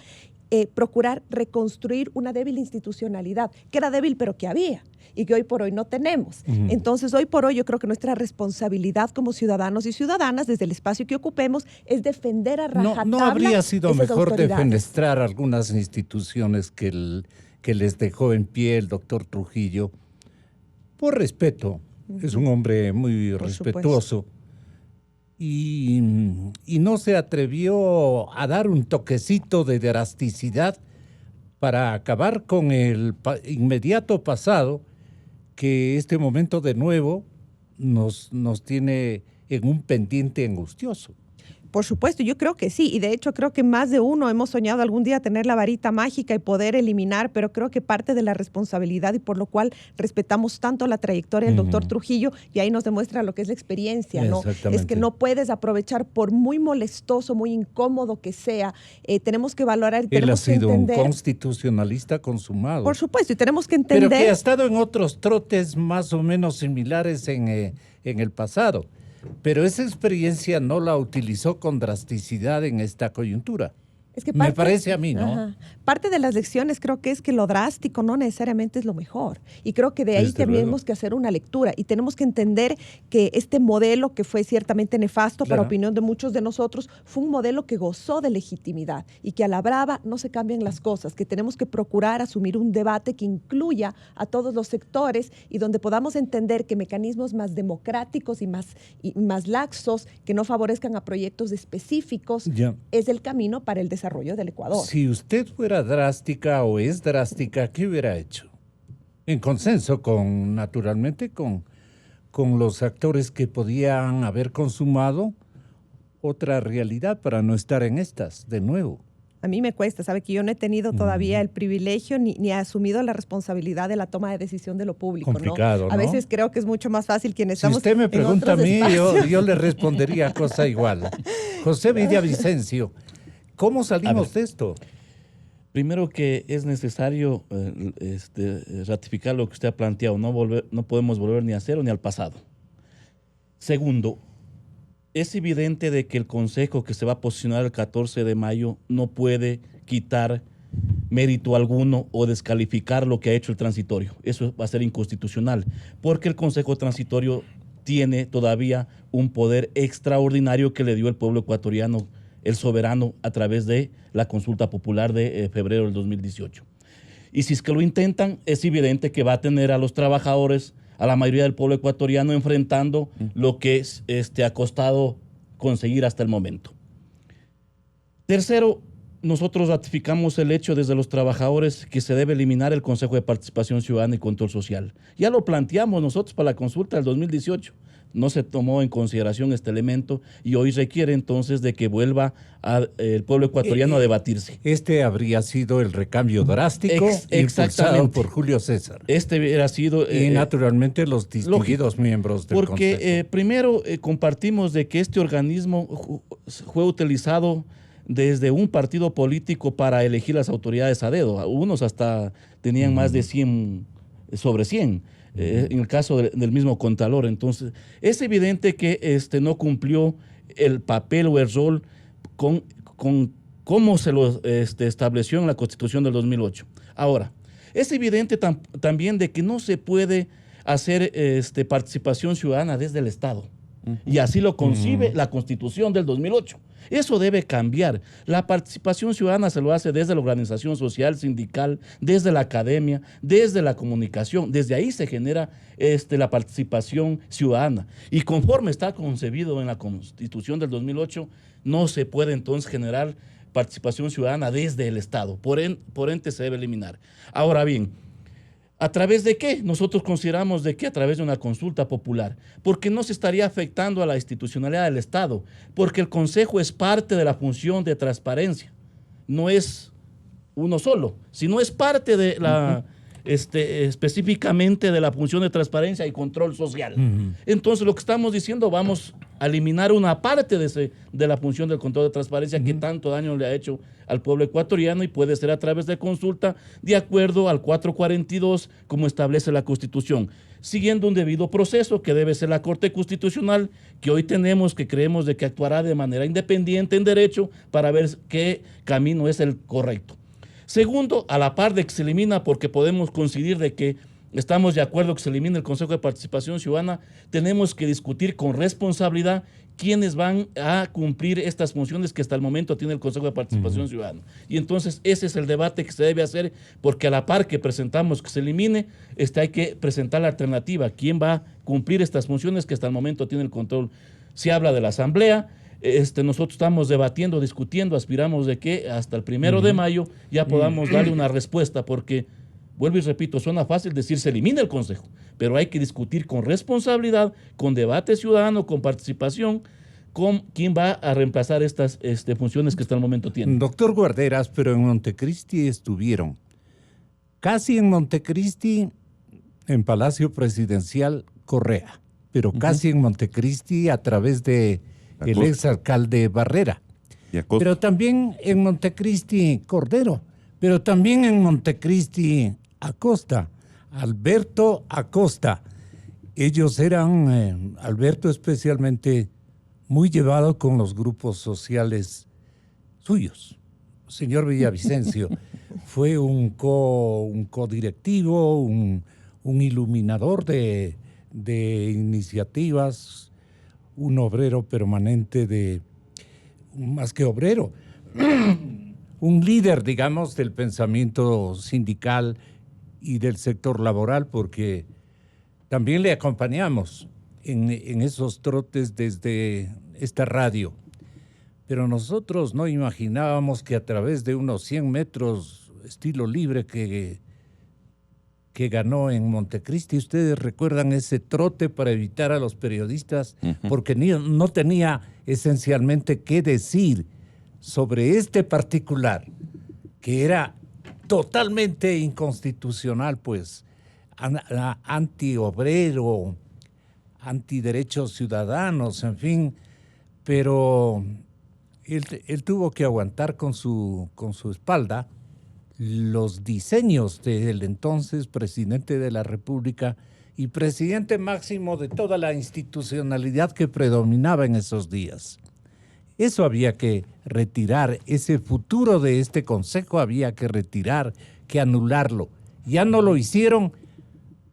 procurar reconstruir una débil institucionalidad, que era débil pero que había y que hoy por hoy no tenemos. Entonces, hoy por hoy yo creo que nuestra responsabilidad como ciudadanos y ciudadanas, desde el espacio que ocupemos, es defender a rajatabla. ¿No habría sido mejor autoridades? defenestrar algunas instituciones que les dejó en pie el doctor Trujillo? Por respeto, es un hombre muy respetuoso. Y no se atrevió a dar un toquecito de drasticidad para acabar con el inmediato pasado que este momento de nuevo nos tiene en un pendiente angustioso. Por supuesto, yo creo que sí, y de hecho creo que más de uno hemos soñado algún día tener la varita mágica y poder eliminar, pero creo que parte de la responsabilidad y por lo cual respetamos tanto la trayectoria del doctor Trujillo, y ahí nos demuestra lo que es la experiencia, ¿no? Es que no puedes aprovechar, por muy molestoso, muy incómodo que sea, tenemos que valorar y tenemos que entender. Él ha sido un constitucionalista consumado. Por supuesto, y tenemos que entender. Pero que ha estado en otros trotes más o menos similares en el pasado. Pero esa experiencia no la utilizó con drasticidad en esta coyuntura. Es que me parece a mí, ¿no? Ajá. Parte de las lecciones creo que es que lo drástico no necesariamente es lo mejor. Y creo que de ahí tenemos que hacer una lectura y tenemos que entender que este modelo, que fue ciertamente nefasto para opinión de muchos de nosotros, fue un modelo que gozó de legitimidad y que a la brava no se cambian las cosas, que tenemos que procurar asumir un debate que incluya a todos los sectores y donde podamos entender que mecanismos más democráticos y más laxos, que no favorezcan a proyectos específicos, es el camino para el desarrollo del Ecuador. Si usted fuera drástica o es drástica, ¿qué hubiera hecho? En consenso naturalmente con los actores que podían haber consumado otra realidad para no estar en estas de nuevo. A mí me cuesta, sabe que yo no he tenido todavía el privilegio ni he asumido la responsabilidad de la toma de decisión de lo público. Complicado, ¿no? A veces creo que es mucho más fácil quienes estamos. Si usted me pregunta a mí, yo le respondería cosa igual. José Villavicencio, ¿cómo salimos de esto? Primero que es necesario ratificar lo que usted ha planteado. No podemos volver ni a cero ni al pasado. Segundo, es evidente de que el Consejo que se va a posicionar el 14 de mayo no puede quitar mérito alguno o descalificar lo que ha hecho el transitorio. Eso va a ser inconstitucional, porque el Consejo Transitorio tiene todavía un poder extraordinario que le dio el pueblo ecuatoriano, el soberano, a través de la consulta popular de febrero del 2018. Y si es que lo intentan, es evidente que va a tener a los trabajadores, a la mayoría del pueblo ecuatoriano, enfrentando lo que ha costado conseguir hasta el momento. Tercero, nosotros ratificamos el hecho desde los trabajadores que se debe eliminar el Consejo de Participación Ciudadana y Control Social. Ya lo planteamos nosotros para la consulta del 2018. no se tomó en consideración este elemento y hoy requiere entonces de que vuelva el pueblo ecuatoriano a debatirse. Este habría sido el recambio drástico impulsado por Julio César. Este hubiera sido... y naturalmente los distinguidos miembros del Consejo. Porque primero compartimos de que este organismo fue utilizado desde un partido político para elegir las autoridades a dedo. Unos hasta tenían más de 100 sobre 100. En el caso del mismo Contralor. Entonces, es evidente que no cumplió el papel o el rol con cómo se lo estableció en la Constitución del 2008. Ahora, es evidente también de que no se puede hacer participación ciudadana desde el Estado. Y así lo concibe la Constitución del 2008. Eso debe cambiar. La participación ciudadana se lo hace desde la organización social, sindical, desde la academia, desde la comunicación. Desde ahí se genera la participación ciudadana. Y conforme está concebido en la Constitución del 2008, no se puede entonces generar participación ciudadana desde el Estado. Por ende se debe eliminar. Ahora bien, ¿a través de qué? Nosotros consideramos de que a través de una consulta popular, porque no se estaría afectando a la institucionalidad del Estado, porque el Consejo es parte de la función de transparencia, no es uno solo, sino es parte de la, específicamente de la función de transparencia y control social. Entonces lo que estamos diciendo, vamos a eliminar una parte de la función del control de transparencia que tanto daño le ha hecho al pueblo ecuatoriano y puede ser a través de consulta de acuerdo al 442 como establece la Constitución, siguiendo un debido proceso que debe ser la Corte Constitucional que hoy tenemos, que creemos de que actuará de manera independiente en derecho para ver qué camino es el correcto. Segundo, a la par de que se elimina, porque podemos coincidir de que estamos de acuerdo que se elimine el Consejo de Participación Ciudadana, tenemos que discutir con responsabilidad quiénes van a cumplir estas funciones que hasta el momento tiene el Consejo de Participación Ciudadana. Y entonces ese es el debate que se debe hacer, porque a la par que presentamos que se elimine, hay que presentar la alternativa. ¿Quién va a cumplir estas funciones que hasta el momento tiene el control? Se habla de la Asamblea. Nosotros estamos debatiendo, discutiendo, aspiramos de que hasta el 1 de mayo ya podamos darle una respuesta, porque, vuelvo y repito, suena fácil decir se elimina el Consejo, pero hay que discutir con responsabilidad, con debate ciudadano, con participación, con quién va a reemplazar estas funciones que hasta el momento tienen. Doctor Guarderas, pero en Montecristi estuvieron, casi en Montecristi, en Palacio Presidencial Correa, pero casi en Montecristi a través de el exalcalde Barrera, pero también en Montecristi Cordero, pero también en Montecristi Acosta, Alberto Acosta. Ellos eran, Alberto especialmente, muy llevado con los grupos sociales suyos. Señor Villavicencio fue un codirectivo, un iluminador de iniciativas, un obrero permanente más que obrero, un líder, digamos, del pensamiento sindical y del sector laboral, porque también le acompañamos en esos trotes desde esta radio. Pero nosotros no imaginábamos que a través de unos 100 metros estilo libre que ganó en Montecristi. Ustedes recuerdan ese trote para evitar a los periodistas, porque no tenía esencialmente qué decir sobre este particular, que era totalmente inconstitucional, pues, antiobrero, antiderechos ciudadanos, en fin, pero él tuvo que aguantar con su espalda los diseños del entonces presidente de la República y presidente máximo de toda la institucionalidad que predominaba en esos días. Eso había que retirar, ese futuro de este consejo había que retirar, que anularlo. Ya no lo hicieron,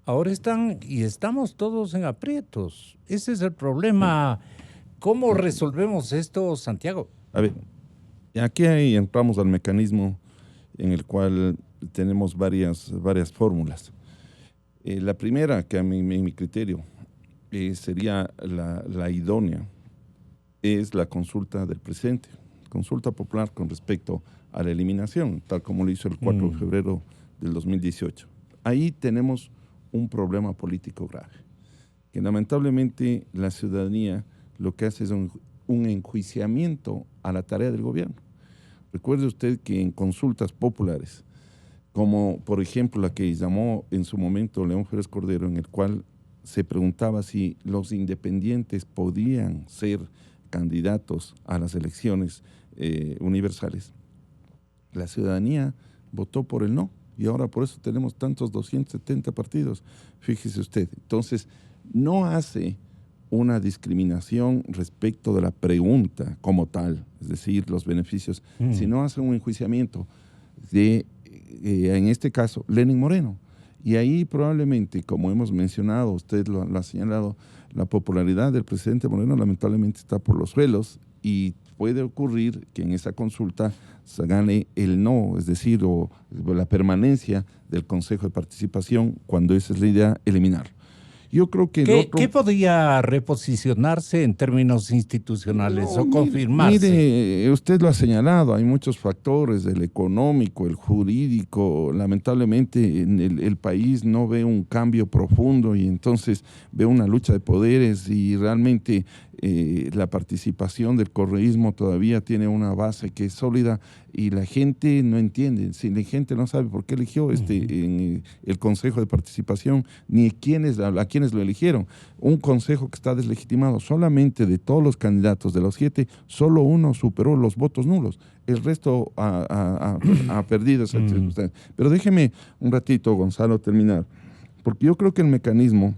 ahora estamos todos en aprietos. Ese es el problema. ¿Cómo resolvemos esto, Santiago? A ver, aquí entramos al mecanismo en el cual tenemos varias fórmulas. La primera, que en mi criterio sería la idónea, es la consulta del presente, consulta popular con respecto a la eliminación, tal como lo hizo el 4 de febrero del 2018. Ahí tenemos un problema político grave. que lamentablemente la ciudadanía lo que hace es un enjuiciamiento a la tarea del gobierno. Recuerde usted que en consultas populares, como por ejemplo la que llamó en su momento León Férez Cordero, en el cual se preguntaba si los independientes podían ser candidatos a las elecciones universales, la ciudadanía votó por el no, y ahora por eso tenemos tantos 270 partidos, fíjese usted. Entonces, no hace una discriminación respecto de la pregunta como tal, es decir, los beneficios, sino hace un enjuiciamiento de, en este caso, Lenín Moreno. Y ahí probablemente, como hemos mencionado, usted lo ha señalado, la popularidad del presidente Moreno lamentablemente está por los suelos, y puede ocurrir que en esa consulta se gane el no, es decir, o la permanencia del Consejo de Participación, cuando esa es la idea, eliminarlo. Yo creo que ¿Qué podría reposicionarse en términos institucionales o confirmarse? Mire, usted lo ha señalado, hay muchos factores, el económico, el jurídico. Lamentablemente el país no ve un cambio profundo, y entonces ve una lucha de poderes, y realmente la participación del correísmo todavía tiene una base que es sólida, y la gente no entiende. Si la gente no sabe por qué eligió en el Consejo de Participación, ni a quienes lo eligieron. Un consejo que está deslegitimado. Solamente de todos los candidatos, de los 7, solo uno superó los votos nulos. El resto ha perdido esa circunstancia. Pero déjeme un ratito, Gonzalo, terminar, porque yo creo que el mecanismo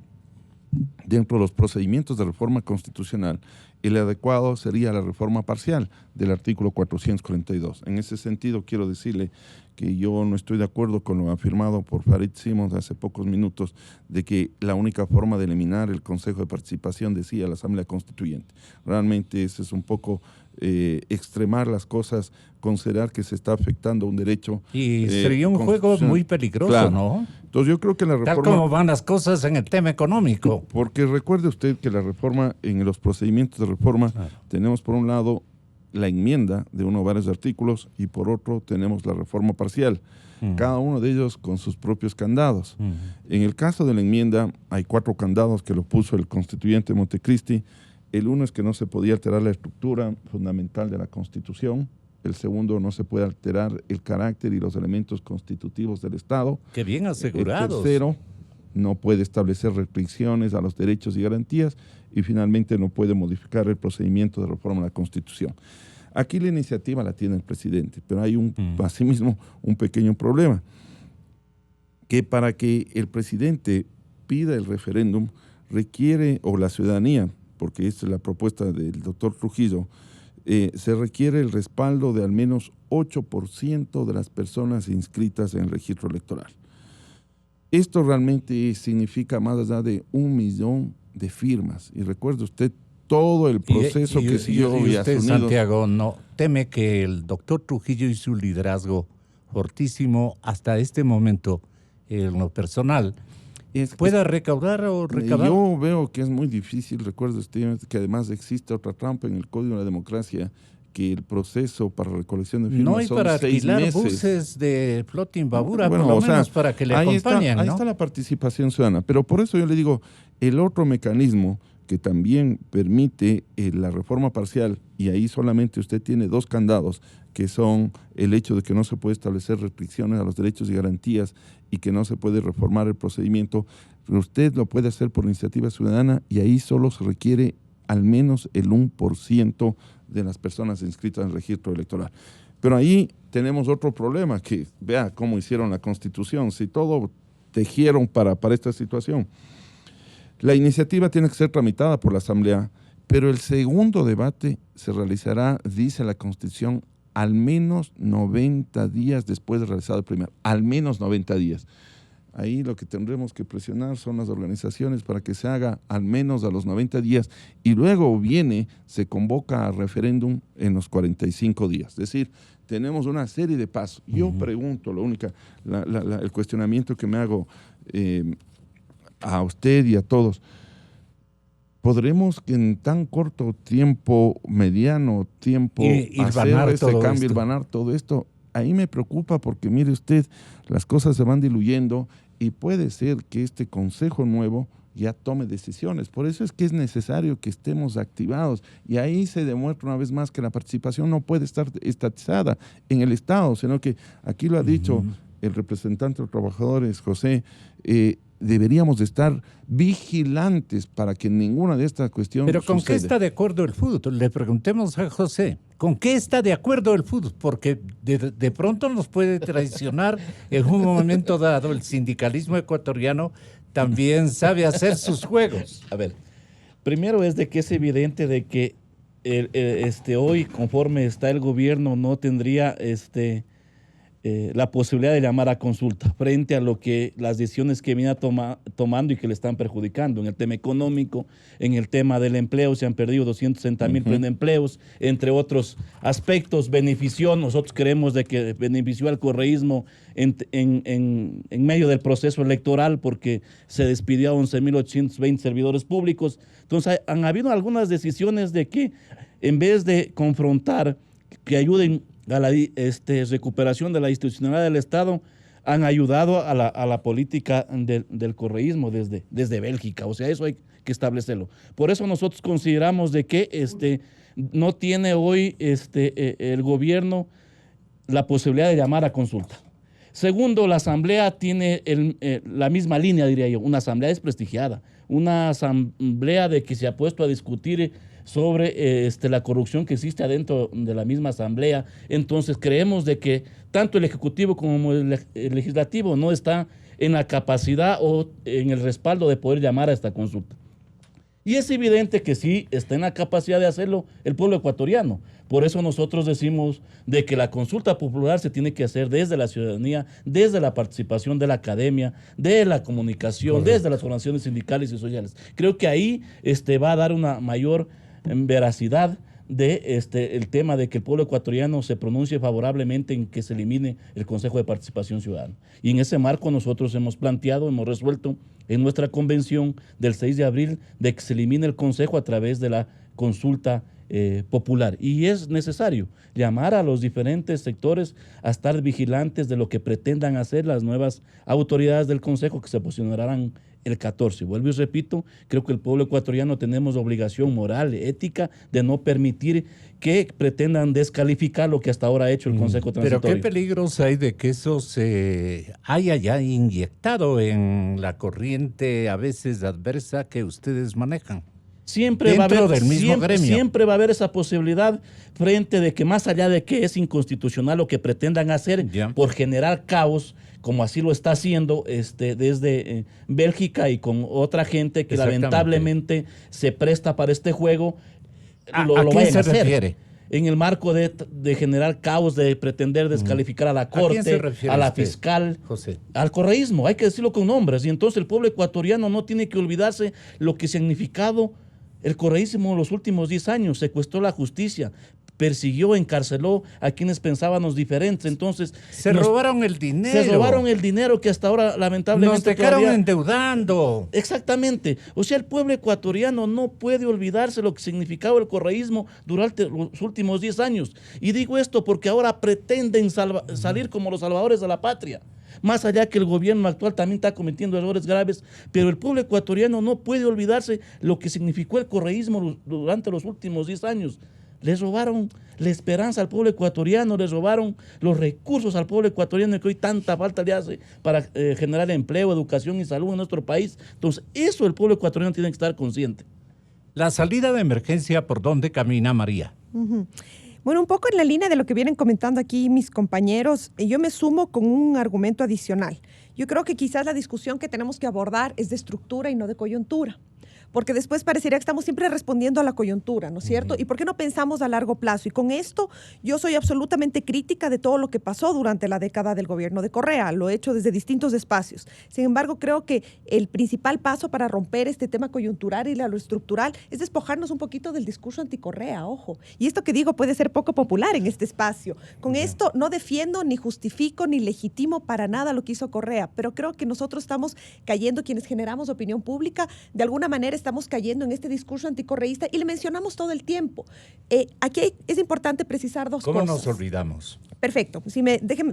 dentro de los procedimientos de reforma constitucional, el adecuado sería la reforma parcial del artículo 442. En ese sentido, quiero decirle que yo no estoy de acuerdo con lo afirmado por Farid Simons hace pocos minutos, de que la única forma de eliminar el Consejo de Participación decía la Asamblea Constituyente. Realmente eso es un poco extremar las cosas, considerar que se está afectando un derecho. Y sería un juego muy peligroso, claro, ¿no? Entonces yo creo que la reforma... Tal como van las cosas en el tema económico. Porque recuerde usted que la reforma, en los procedimientos de reforma, tenemos por un lado la enmienda de uno o varios artículos, y por otro tenemos la reforma parcial, cada uno de ellos con sus propios candados. En el caso de la enmienda hay 4 candados que lo puso el constituyente Montecristi. El uno es que no se podía alterar la estructura fundamental de la Constitución. El segundo, no se puede alterar el carácter y los elementos constitutivos del Estado. ¡Qué bien asegurados! El tercero, no puede establecer restricciones a los derechos y garantías. Y finalmente, no puede modificar el procedimiento de reforma de la Constitución. Aquí la iniciativa la tiene el presidente, pero hay asimismo un pequeño problema, que para que el presidente pida el referéndum requiere, o la ciudadanía, porque esta es la propuesta del doctor Trujillo, se requiere el respaldo de al menos 8% de las personas inscritas en el registro electoral. Esto realmente significa más allá de 1 millón de firmas. Y recuerde usted todo el proceso que siguió. Y usted, Santiago, ¿no teme que el doctor Trujillo y su liderazgo fortísimo hasta este momento, en lo personal, pueda recaudar o recabar? Yo veo que es muy difícil. Recuerde usted que además existe otra trampa en el Código de la Democracia, que el proceso para recolección de firmas no hay son para 6 alquilar meses. Buses de flota imbabura, por lo menos para que le acompañen. Ahí está la participación ciudadana. Pero por eso yo le digo, el otro mecanismo que también permite la reforma parcial, y ahí solamente usted tiene 2 candados, que son el hecho de que no se puede establecer restricciones a los derechos y garantías, y que no se puede reformar el procedimiento. Usted lo puede hacer por iniciativa ciudadana, y ahí solo se requiere al menos el 1% de las personas inscritas en el registro electoral. Pero ahí tenemos otro problema, que vea cómo hicieron la Constitución, si todo tejieron para esta situación. La iniciativa tiene que ser tramitada por la Asamblea, pero el segundo debate se realizará, dice la Constitución, al menos 90 días después de realizado el primero. Al menos 90 días. Ahí lo que tendremos que presionar son las organizaciones para que se haga al menos a los 90 días, y luego se convoca a referéndum en los 45 días. Es decir, tenemos una serie de pasos. Yo pregunto, el cuestionamiento que me hago a usted y a todos, ¿podremos en tan corto tiempo, mediano tiempo, hacer ese cambio, hilvanar todo esto? Ahí me preocupa porque, mire usted, las cosas se van diluyendo, y puede ser que este consejo nuevo ya tome decisiones. Por eso es que es necesario que estemos activados. Y ahí se demuestra una vez más que la participación no puede estar estatizada en el Estado, sino que aquí lo ha dicho el representante de los trabajadores, José, deberíamos de estar vigilantes para que ninguna de estas cuestiones Pero ¿con suceda. qué está de acuerdo el fútbol? Le preguntemos a José, ¿con qué está de acuerdo el fútbol? Porque de pronto nos puede traicionar en un momento dado. El sindicalismo ecuatoriano también sabe hacer sus juegos. A ver, primero es de que es evidente de que hoy, conforme está el gobierno, no tendría la posibilidad de llamar a consulta frente a lo que las decisiones que viene tomando y que le están perjudicando en el tema económico, en el tema del empleo. Se han perdido 260,000 empleos, entre otros aspectos. Nosotros creemos de que benefició al correísmo en medio del proceso electoral, porque se despidió a 11,820 servidores públicos. Entonces han habido algunas decisiones de que, en vez de confrontar, que ayuden a la recuperación de la institucionalidad del Estado, han ayudado a la política del correísmo desde Bélgica. O sea, eso hay que establecerlo. Por eso nosotros consideramos de que no tiene hoy el gobierno la posibilidad de llamar a consulta. Segundo, la asamblea tiene la misma línea, diría yo, una asamblea desprestigiada, una asamblea de que se ha puesto a discutir sobre la corrupción que existe adentro de la misma asamblea. Entonces creemos de que tanto el Ejecutivo como el Legislativo no está en la capacidad o en el respaldo de poder llamar a esta consulta. Y es evidente que sí está en la capacidad de hacerlo el pueblo ecuatoriano. Por eso nosotros decimos de que la consulta popular se tiene que hacer desde la ciudadanía, desde la participación de la academia, de la comunicación, desde las organizaciones sindicales y sociales. Creo que ahí va a dar una mayor veracidad de el tema de que el pueblo ecuatoriano se pronuncie favorablemente en que se elimine el Consejo de Participación Ciudadana. Y en ese marco nosotros hemos resuelto en nuestra convención del 6 de abril de que se elimine el Consejo a través de la consulta popular. Y es necesario llamar a los diferentes sectores a estar vigilantes de lo que pretendan hacer las nuevas autoridades del Consejo, que se posicionarán el 14. Vuelvo y repito, creo que el pueblo ecuatoriano tenemos obligación moral, ética, de no permitir que pretendan descalificar lo que hasta ahora ha hecho el Consejo Transitorio. Pero ¿qué peligros hay de que eso se haya ya inyectado en la corriente a veces adversa que ustedes manejan? Siempre va a haber esa posibilidad frente de que, más allá de que es inconstitucional lo que pretendan hacer por generar caos, como así lo está haciendo desde Bélgica y con otra gente que lamentablemente se presta para este juego, ¿A quién se refiere? En el marco de generar caos, de pretender descalificar a la Corte, a la fiscal, José? Al correísmo, hay que decirlo con nombres. Y entonces el pueblo ecuatoriano no tiene que olvidarse lo que ha significado el correísmo en los últimos 10 años. Secuestró la justicia, persiguió, encarceló a quienes pensábamos diferentes. Entonces robaron el dinero. Se robaron el dinero que hasta ahora lamentablemente nos dejaron endeudando. Exactamente. O sea, el pueblo ecuatoriano no puede olvidarse lo que significaba el correísmo durante los últimos 10 años. Y digo esto porque ahora pretenden salir como los salvadores de la patria. Más allá que el gobierno actual también está cometiendo errores graves, pero el pueblo ecuatoriano no puede olvidarse lo que significó el correísmo durante los últimos 10 años. Les robaron la esperanza al pueblo ecuatoriano, les robaron los recursos al pueblo ecuatoriano que hoy tanta falta le hace para generar empleo, educación y salud en nuestro país. Entonces, eso el pueblo ecuatoriano tiene que estar consciente. La salida de emergencia, ¿por dónde camina, María? Bueno, un poco en la línea de lo que vienen comentando aquí mis compañeros, yo me sumo con un argumento adicional. Yo creo que quizás la discusión que tenemos que abordar es de estructura y no de coyuntura. Porque después parecería que estamos siempre respondiendo a la coyuntura, ¿no es cierto? ¿Y por qué no pensamos a largo plazo? Y con esto yo soy absolutamente crítica de todo lo que pasó durante la década del gobierno de Correa. Lo he hecho desde distintos espacios. Sin embargo, creo que el principal paso para romper este tema coyuntural y lo estructural es despojarnos un poquito del discurso anticorrea, ojo. Y esto que digo puede ser poco popular en este espacio. Con esto no defiendo, ni justifico, ni legitimo para nada lo que hizo Correa, pero creo que nosotros estamos cayendo, quienes generamos opinión pública, de alguna manera estamos cayendo en este discurso anticorreísta y le mencionamos todo el tiempo. Aquí es importante precisar dos cosas. ¿Cómo nos olvidamos? Perfecto.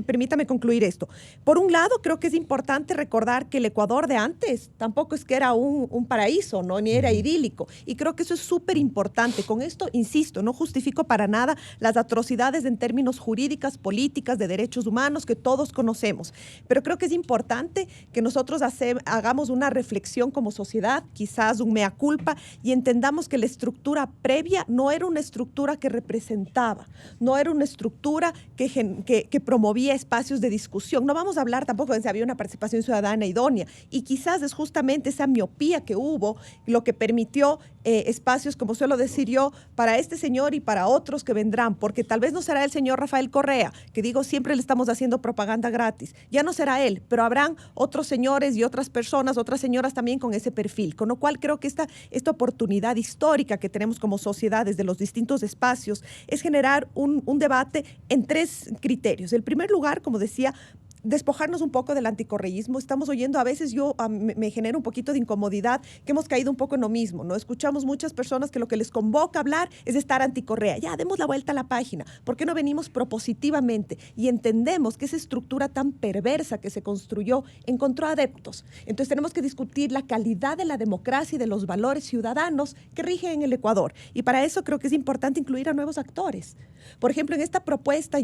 Permítame concluir esto. Por un lado, creo que es importante recordar que el Ecuador de antes tampoco es que era un paraíso, ¿no? Ni era idílico. Y creo que eso es súper importante. Con esto, insisto, no justifico para nada las atrocidades en términos jurídicas, políticas, de derechos humanos que todos conocemos. Pero creo que es importante que nosotros hagamos una reflexión como sociedad, quizás un mea culpa, y entendamos que la estructura previa no era una estructura que representaba, no era una estructura que promovía espacios de discusión. No vamos a hablar tampoco de si había una participación ciudadana idónea, y quizás es justamente esa miopía que hubo lo que permitió espacios, como suelo decir yo, para este señor y para otros que vendrán, porque tal vez no será el señor Rafael Correa, que digo, siempre le estamos haciendo propaganda gratis, ya no será él, pero habrán otros señores y otras personas, otras señoras también con ese perfil, con lo cual creo que esta oportunidad histórica que tenemos como sociedad desde los distintos espacios es generar un debate en tres criterios. En primer lugar, como decía, despojarnos un poco del anticorreísmo. Estamos oyendo, a veces me genera un poquito de incomodidad que hemos caído un poco en lo mismo, ¿no? Escuchamos muchas personas que lo que les convoca a hablar es estar anticorrea. Ya, demos la vuelta a la página. ¿Por qué no venimos propositivamente y entendemos que esa estructura tan perversa que se construyó encontró adeptos? Entonces tenemos que discutir la calidad de la democracia y de los valores ciudadanos que rigen en el Ecuador. Y para eso creo que es importante incluir a nuevos actores. Por ejemplo, en esta propuesta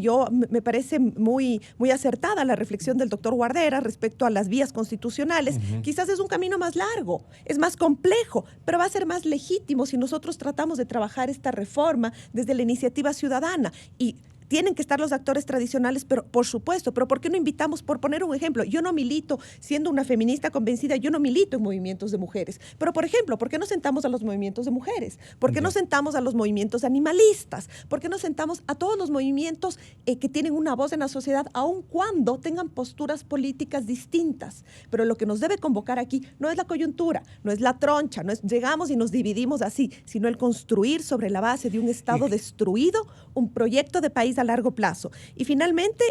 me parece muy, muy acertada la reflexión del doctor Guardera respecto a las vías constitucionales. Quizás es un camino más largo, es más complejo, pero va a ser más legítimo si nosotros tratamos de trabajar esta reforma desde la iniciativa ciudadana. Y tienen que estar los actores tradicionales, pero por supuesto, pero ¿por qué no invitamos? Por poner un ejemplo, yo no milito, siendo una feminista convencida, yo no milito en movimientos de mujeres, pero por ejemplo, ¿por qué no sentamos a los movimientos de mujeres? ¿Por qué no sentamos a los movimientos animalistas? ¿Por qué no sentamos a todos los movimientos que tienen una voz en la sociedad, aun cuando tengan posturas políticas distintas? Pero lo que nos debe convocar aquí no es la coyuntura, no es la troncha, no es llegamos y nos dividimos así, sino el construir sobre la base de un Estado destruido un proyecto de país a largo plazo. Y finalmente,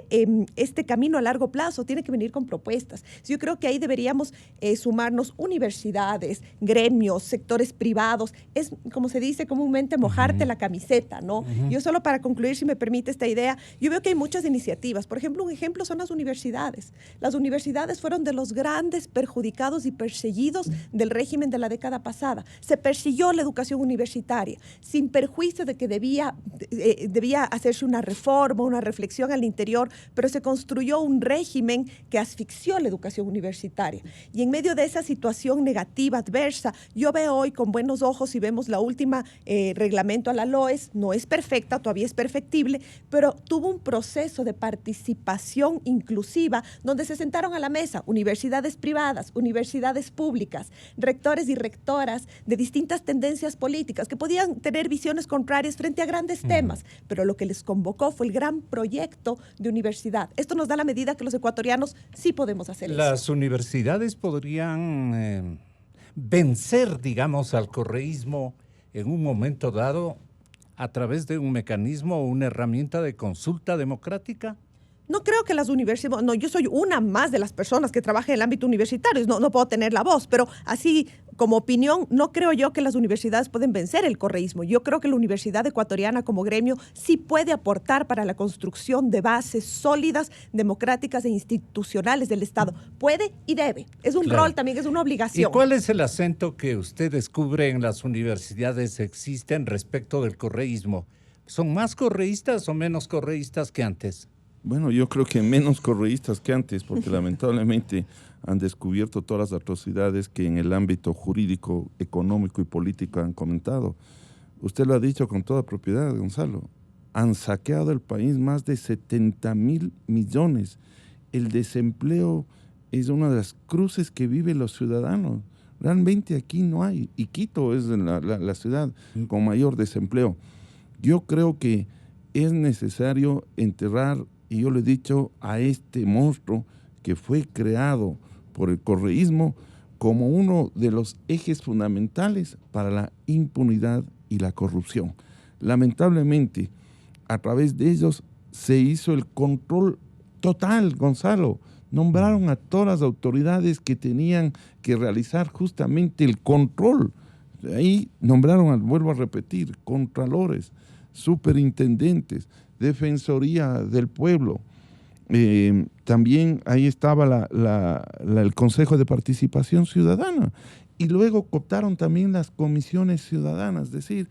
este camino a largo plazo tiene que venir con propuestas. Yo creo que ahí deberíamos sumarnos universidades, gremios, sectores privados. Es, como se dice comúnmente, mojarte la camiseta, ¿no? Yo solo para concluir, si me permite esta idea, yo veo que hay muchas iniciativas. Por ejemplo, un ejemplo son las universidades. Las universidades fueron de los grandes perjudicados y perseguidos del régimen de la década pasada. Se persiguió la educación universitaria, sin perjuicio de que debía hacerse una reforma, una reflexión al interior, pero se construyó un régimen que asfixió la educación universitaria. Y en medio de esa situación negativa, adversa, yo veo hoy con buenos ojos, y vemos la última reglamento a la LOES, no es perfecta, todavía es perfectible, pero tuvo un proceso de participación inclusiva donde se sentaron a la mesa universidades privadas, universidades públicas, rectores y rectoras de distintas tendencias políticas que podían tener visiones contrarias frente a grandes temas, pero lo que les convocó fue el gran proyecto de universidad. Esto nos da la medida que los ecuatorianos sí podemos hacer eso. Las universidades podrían vencer, digamos, al correísmo en un momento dado a través de un mecanismo o una herramienta de consulta democrática. No creo que las universidades, no, yo soy una más de las personas que trabaja en el ámbito universitario, no puedo tener la voz, pero así como opinión, no creo yo que las universidades pueden vencer el correísmo. Yo creo que la Universidad Ecuatoriana como gremio sí puede aportar para la construcción de bases sólidas, democráticas e institucionales del Estado. Puede y debe. Es un rol también, es una obligación. ¿Y cuál es el acento que usted descubre en las universidades existen respecto del correísmo? ¿Son más correístas o menos correístas que antes? Bueno, yo creo que menos correístas que antes, porque lamentablemente han descubierto todas las atrocidades que en el ámbito jurídico, económico y político han comentado. Usted lo ha dicho con toda propiedad, Gonzalo. Han saqueado el país más de 70,000 millones. El desempleo es una de las cruces que viven los ciudadanos. Realmente aquí no hay. Y Quito es la ciudad con mayor desempleo. Yo creo que es necesario enterrar, y yo le he dicho, a este monstruo que fue creado por el correísmo como uno de los ejes fundamentales para la impunidad y la corrupción. Lamentablemente, a través de ellos se hizo el control total, Gonzalo. Nombraron a todas las autoridades que tenían que realizar justamente el control Ahí nombraron, vuelvo a repetir, contralores, superintendentes, defensoría del pueblo. También ahí estaba el Consejo de Participación Ciudadana. Y luego cooptaron también las comisiones ciudadanas, es decir,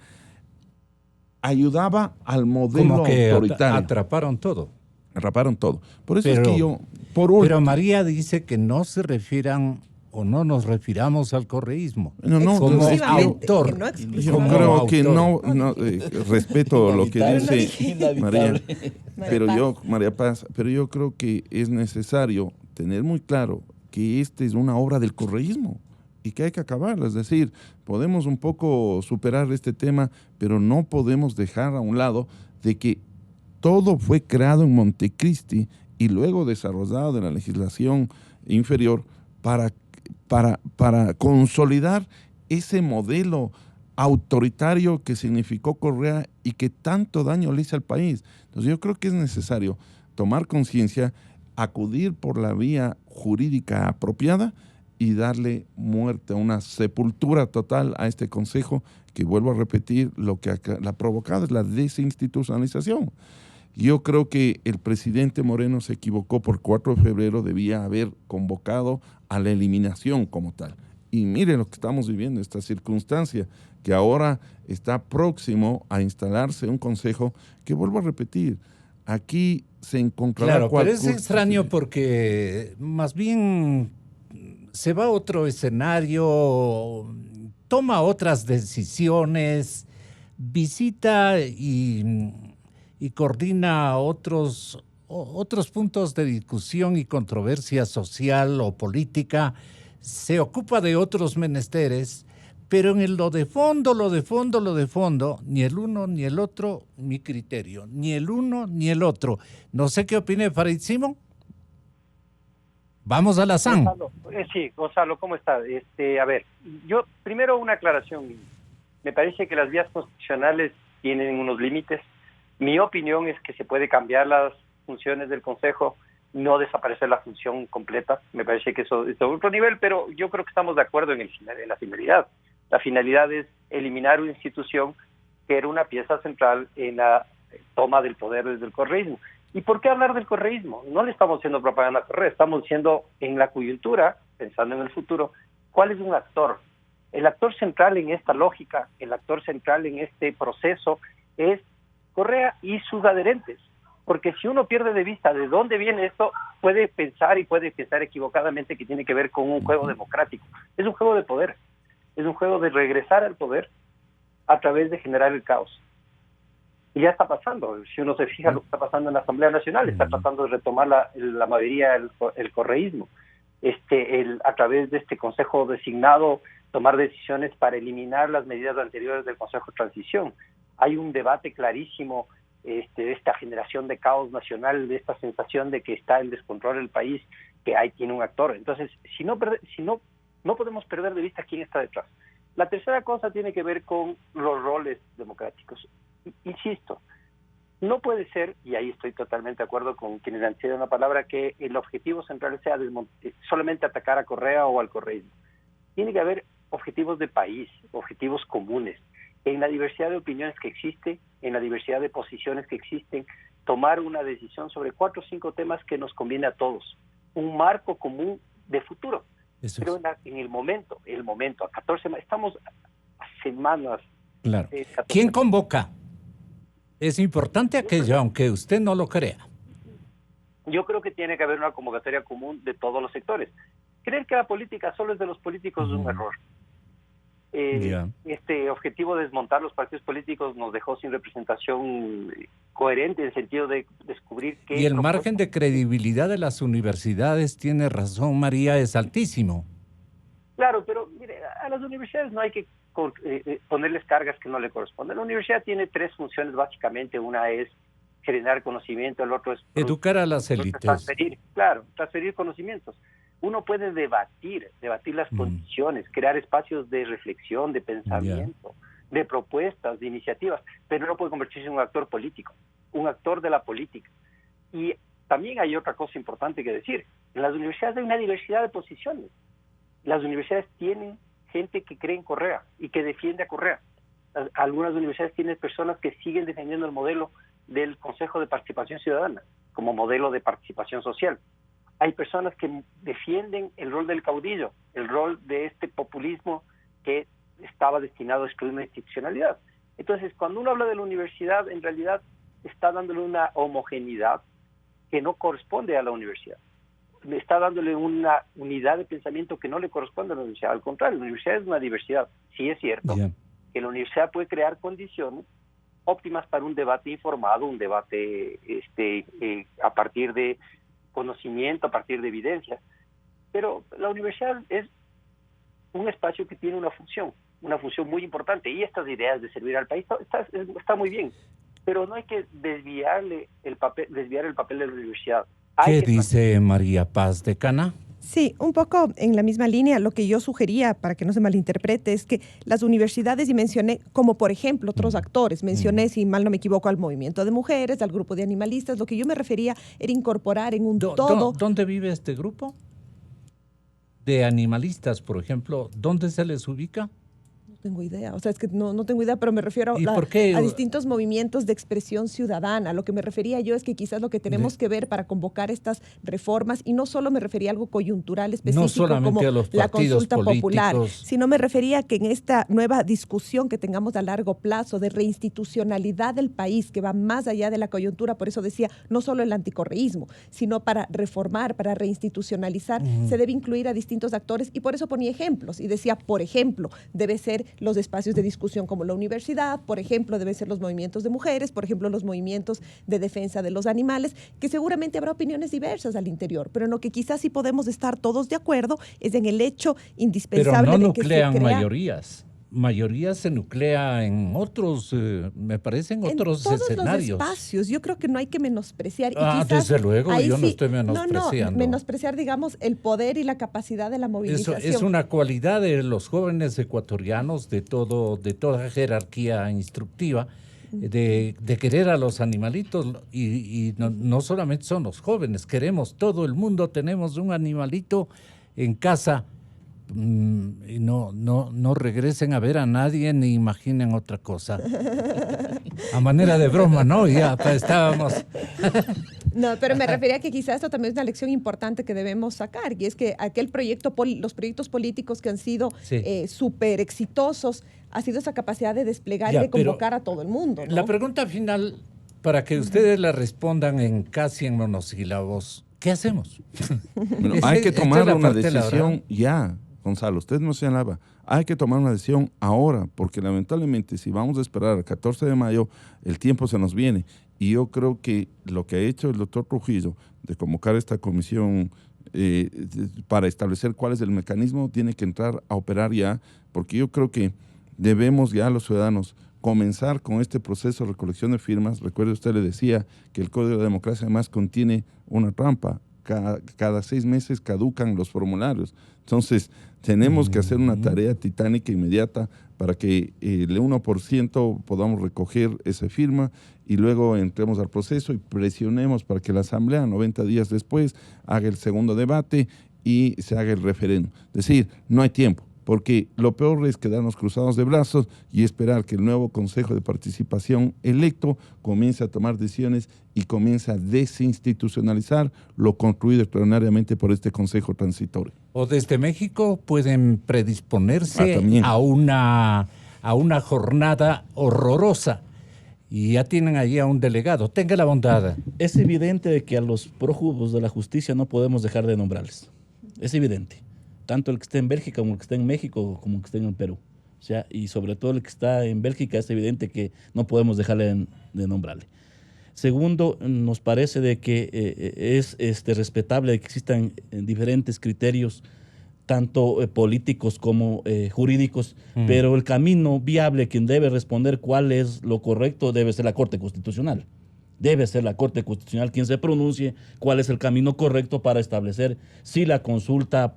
ayudaba al modelo como que autoritario. Atraparon todo. Por eso es que yo... Pero María dice que no se refieran o no nos refiramos al correísmo como autor. Yo creo que no respeto lo que dice María, María Paz, pero yo creo que es necesario tener muy claro que esta es una obra del correísmo y que hay que acabarla. Es decir, podemos un poco superar este tema, pero no podemos dejar a un lado de que todo fue creado en Montecristi y luego desarrollado en la legislación inferior para consolidar ese modelo autoritario que significó Correa y que tanto daño le hizo al país. Entonces yo creo que es necesario tomar conciencia, acudir por la vía jurídica apropiada y darle muerte, una sepultura total a este consejo que, vuelvo a repetir, lo que la ha provocado es la desinstitucionalización. Yo creo que el presidente Moreno se equivocó. Por 4 de febrero debía haber convocado a la eliminación como tal. Y miren lo que estamos viviendo, esta circunstancia, que ahora está próximo a instalarse un consejo que, vuelvo a repetir, aquí se encontrará... Claro, pero es extraño porque más bien se va a otro escenario, toma otras decisiones, visita y coordina otros puntos de discusión y controversia social o política, se ocupa de otros menesteres, pero en lo de fondo, ni el uno ni el otro, mi criterio, ni el uno ni el otro. No sé qué opina Farid Simón. Vamos a la SAN. Sí, Gonzalo, ¿cómo está? A ver, yo primero una aclaración. Me parece que las vías constitucionales tienen unos límites. Mi opinión es que se puede cambiar las funciones del Consejo, no desaparecer la función completa. Me parece que eso es otro nivel, pero yo creo que estamos de acuerdo en la finalidad. La finalidad es eliminar una institución que era una pieza central en la toma del poder desde el correísmo. ¿Y por qué hablar del correísmo? No le estamos haciendo propaganda a Correa, estamos diciendo en la coyuntura, pensando en el futuro, ¿cuál es un actor? El actor central en esta lógica, el actor central en este proceso es Correa y sus adherentes. Porque si uno pierde de vista de dónde viene esto, puede pensar equivocadamente que tiene que ver con un juego democrático. Es un juego de poder, es un juego de regresar al poder a través de generar el caos. Y ya está pasando. Si uno se fija lo que está pasando en la Asamblea Nacional, está tratando de retomar la mayoría el correísmo. A través de este Consejo designado, tomar decisiones para eliminar las medidas anteriores del Consejo de Transición. Hay un debate clarísimo de esta generación de caos nacional, de esta sensación de que está en descontrol el país, que ahí tiene un actor. Entonces, no podemos perder de vista quién está detrás. La tercera cosa tiene que ver con los roles democráticos. Insisto, no puede ser, y ahí estoy totalmente de acuerdo con quienes han cedido la palabra, que el objetivo central sea solamente atacar a Correa o al correísmo. Tiene que haber objetivos de país, objetivos comunes. En la diversidad de opiniones que existe, en la diversidad de posiciones que existen, tomar una decisión sobre 4 o 5 temas que nos conviene a todos. Un marco común de futuro. Pero en el momento, a 14 semanas, estamos a semanas. Claro. ¿Quién convoca? Es importante aquello, aunque usted no lo crea. Yo creo que tiene que haber una convocatoria común de todos los sectores. Creer que la política solo es de los políticos es un error. Este objetivo de desmontar los partidos políticos nos dejó sin representación coherente en el sentido de descubrir que... Y el margen de credibilidad de las universidades, tiene razón María, es altísimo. Claro, pero mire, a las universidades no hay que ponerles cargas que no le corresponden. La universidad tiene 3 funciones básicamente. Una es generar conocimiento, el otro es... Educar a las élites. Transferir conocimientos. Uno puede debatir las condiciones, crear espacios de reflexión, de pensamiento, de propuestas, de iniciativas, pero no puede convertirse en un actor político, un actor de la política. Y también hay otra cosa importante que decir. En las universidades hay una diversidad de posiciones. Las universidades tienen gente que cree en Correa y que defiende a Correa. Algunas universidades tienen personas que siguen defendiendo el modelo del Consejo de Participación Ciudadana como modelo de participación social. Hay personas que defienden el rol del caudillo, el rol de este populismo que estaba destinado a excluir una institucionalidad. Entonces, cuando uno habla de la universidad, en realidad está dándole una homogeneidad que no corresponde a la universidad. Está dándole una unidad de pensamiento que no le corresponde a la universidad. Al contrario, la universidad es una diversidad. Sí es cierto que la universidad puede crear condiciones óptimas para un debate informado, un debate a partir de conocimiento, a partir de evidencia. Pero la universidad es un espacio que tiene una función muy importante, y estas ideas de servir al país está muy bien, pero no hay que desviar el papel de la universidad. ¿Qué dice María Paz, decana? Sí, un poco en la misma línea. Lo que yo sugería, para que no se malinterprete, es que las universidades, y mencioné, como por ejemplo otros actores, mencioné, si mal no me equivoco, al movimiento de mujeres, al grupo de animalistas, lo que yo me refería era incorporar en un todo. ¿Dónde vive este grupo de animalistas, por ejemplo? ¿Dónde se les ubica? No tengo idea, o sea, es que no tengo idea, pero me refiero a distintos movimientos de expresión ciudadana. Lo que me refería yo es que quizás lo que tenemos que ver para convocar estas reformas, y no solo me refería a algo coyuntural específico como la consulta popular, sino me refería a que en esta nueva discusión que tengamos a largo plazo de reinstitucionalidad del país, que va más allá de la coyuntura, por eso decía, no solo el anticorreísmo, sino para reformar, para reinstitucionalizar, se debe incluir a distintos actores, y por eso ponía ejemplos, y decía, por ejemplo, debe ser los espacios de discusión como la universidad, por ejemplo, deben ser los movimientos de mujeres, por ejemplo, los movimientos de defensa de los animales, que seguramente habrá opiniones diversas al interior, pero en lo que quizás sí podemos estar todos de acuerdo es en el hecho indispensable pero no de que se crea... mayorías se nuclea en otros, me parece, en otros escenarios. En todos los espacios. Yo creo que no hay que menospreciar. Desde luego, yo no estoy menospreciando. No, menospreciar, digamos, el poder y la capacidad de la movilización. Eso es una cualidad de los jóvenes ecuatorianos, de toda jerarquía instructiva, de querer a los animalitos, y no solamente son los jóvenes, queremos, todo el mundo tenemos un animalito en casa. Y no regresen a ver a nadie ni imaginen otra cosa. A manera de broma, ¿no? Ya estábamos. No, pero me refería a que quizás esto también es una lección importante que debemos sacar, y es que los proyectos políticos que han sido súper exitosos, ha sido esa capacidad de desplegar y de convocar a todo el mundo, ¿no? La pregunta final, para que ustedes la respondan casi en monosílabos, ¿qué hacemos? Bueno, hay que tomar una decisión ya. Gonzalo, usted no señalaba, hay que tomar una decisión ahora, porque lamentablemente si vamos a esperar al 14 de mayo, el tiempo se nos viene. Y yo creo que lo que ha hecho el doctor Trujillo de convocar esta comisión para establecer cuál es el mecanismo, tiene que entrar a operar ya, porque yo creo que debemos ya los ciudadanos comenzar con este proceso de recolección de firmas. Recuerde, usted le decía que el Código de Democracia además contiene una trampa. Cada 6 meses caducan los formularios. Entonces, tenemos que hacer una tarea titánica inmediata para que el 1% podamos recoger esa firma y luego entremos al proceso y presionemos para que la Asamblea, 90 días después, haga el segundo debate y se haga el referéndum. Es decir, no hay tiempo, porque lo peor es quedarnos cruzados de brazos y esperar que el nuevo Consejo de Participación electo comience a tomar decisiones y comience a desinstitucionalizar lo construido extraordinariamente por este Consejo Transitorio. O desde México pueden predisponerse a una jornada horrorosa. Y ya tienen allí a un delegado. Tenga la bondad. Es evidente de que a los prófugos de la justicia no podemos dejar de nombrarles. Es evidente. Tanto el que esté en Bélgica como el que esté en México como el que esté en el Perú. O sea, y sobre todo el que está en Bélgica es evidente que no podemos dejarle de nombrarle. Segundo, nos parece de que es respetable que existan diferentes criterios, tanto políticos como jurídicos, pero el camino viable, quien debe responder cuál es lo correcto, debe ser la Corte Constitucional. Debe ser la Corte Constitucional quien se pronuncie cuál es el camino correcto para establecer si la consulta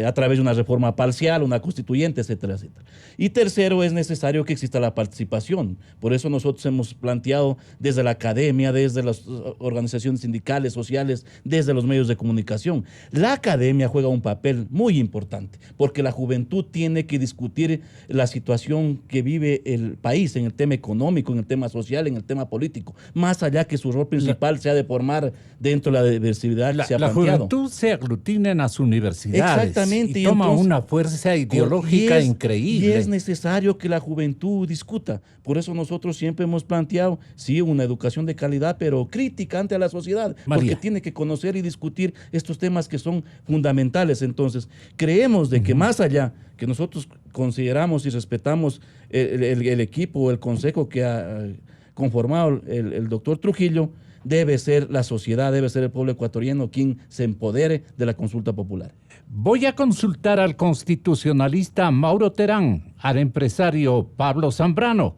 a través de una reforma parcial, una constituyente, etcétera, etcétera. Y tercero, es necesario que exista la participación. Por eso nosotros hemos planteado desde la academia, desde las organizaciones sindicales, sociales, desde los medios de comunicación. La academia juega un papel muy importante, porque la juventud tiene que discutir la situación que vive el país en el tema económico, en el tema social, en el tema político, más allá que su rol principal sea de formar dentro de la diversidad que se ha planteado. La juventud se aglutina en las universidades. Exactamente. Y toma una fuerza ideológica increíble. Y es necesario que la juventud discuta. Por eso nosotros siempre hemos planteado, sí, una educación de calidad, pero crítica ante la sociedad, porque tiene que conocer y discutir estos temas que son fundamentales. Entonces, creemos de que más allá que nosotros consideramos y respetamos el equipo, el consejo que ha conformado el doctor Trujillo, debe ser la sociedad, debe ser el pueblo ecuatoriano quien se empodere de la consulta popular. Voy a consultar al constitucionalista Mauro Terán, al empresario Pablo Zambrano,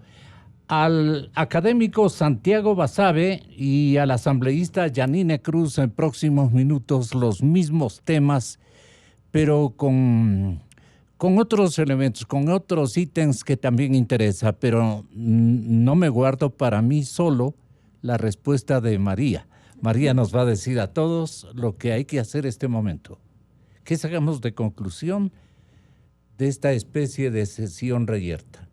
al académico Santiago Basabe y al asambleísta Yanine Cruz en próximos minutos los mismos temas, pero con otros elementos, con otros ítems que también interesa, pero no me guardo para mí solo la respuesta de María. María nos va a decir a todos lo que hay que hacer en este momento. ¿Qué sacamos de conclusión de esta especie de sesión reyerta?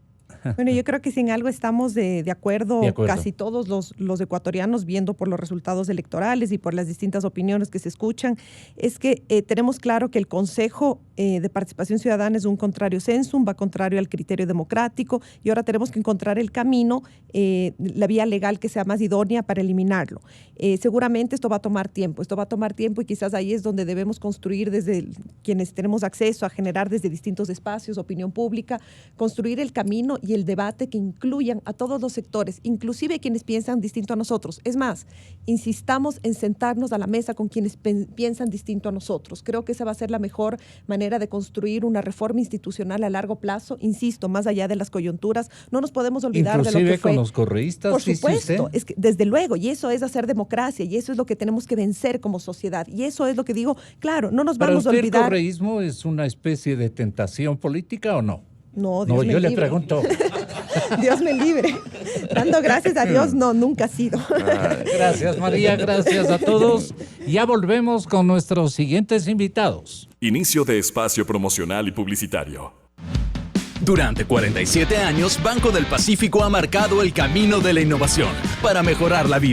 Bueno, yo creo que si en algo estamos de acuerdo casi todos los ecuatorianos, viendo por los resultados electorales y por las distintas opiniones que se escuchan, es que tenemos claro que el Consejo de Participación Ciudadana es un contrario sensum, va contrario al criterio democrático, y ahora tenemos que encontrar el camino, la vía legal que sea más idónea para eliminarlo. Seguramente esto va a tomar tiempo, y quizás ahí es donde debemos construir desde quienes tenemos acceso a generar desde distintos espacios, opinión pública, construir el camino y el debate que incluyan a todos los sectores, inclusive quienes piensan distinto a nosotros. Es más, insistamos en sentarnos a la mesa con quienes piensan distinto a nosotros. Creo que esa va a ser la mejor manera de construir una reforma institucional a largo plazo. Insisto, más allá de las coyunturas, no nos podemos olvidar de lo que fue. Con los correístas. Por supuesto, es que, desde luego, y eso es hacer democracia, y eso es lo que tenemos que vencer como sociedad, y eso es lo que digo, claro, no nos vamos a olvidar. ¿Para usted el correísmo es una especie de tentación política o no? No, Dios me yo libre. Le pregunto. Dios me libre. Dando gracias a Dios, no, nunca ha sido. Gracias, María, gracias a todos. Ya volvemos con nuestros siguientes invitados. Inicio de espacio promocional y publicitario. Durante 47 años, Banco del Pacífico ha marcado el camino de la innovación para mejorar la vida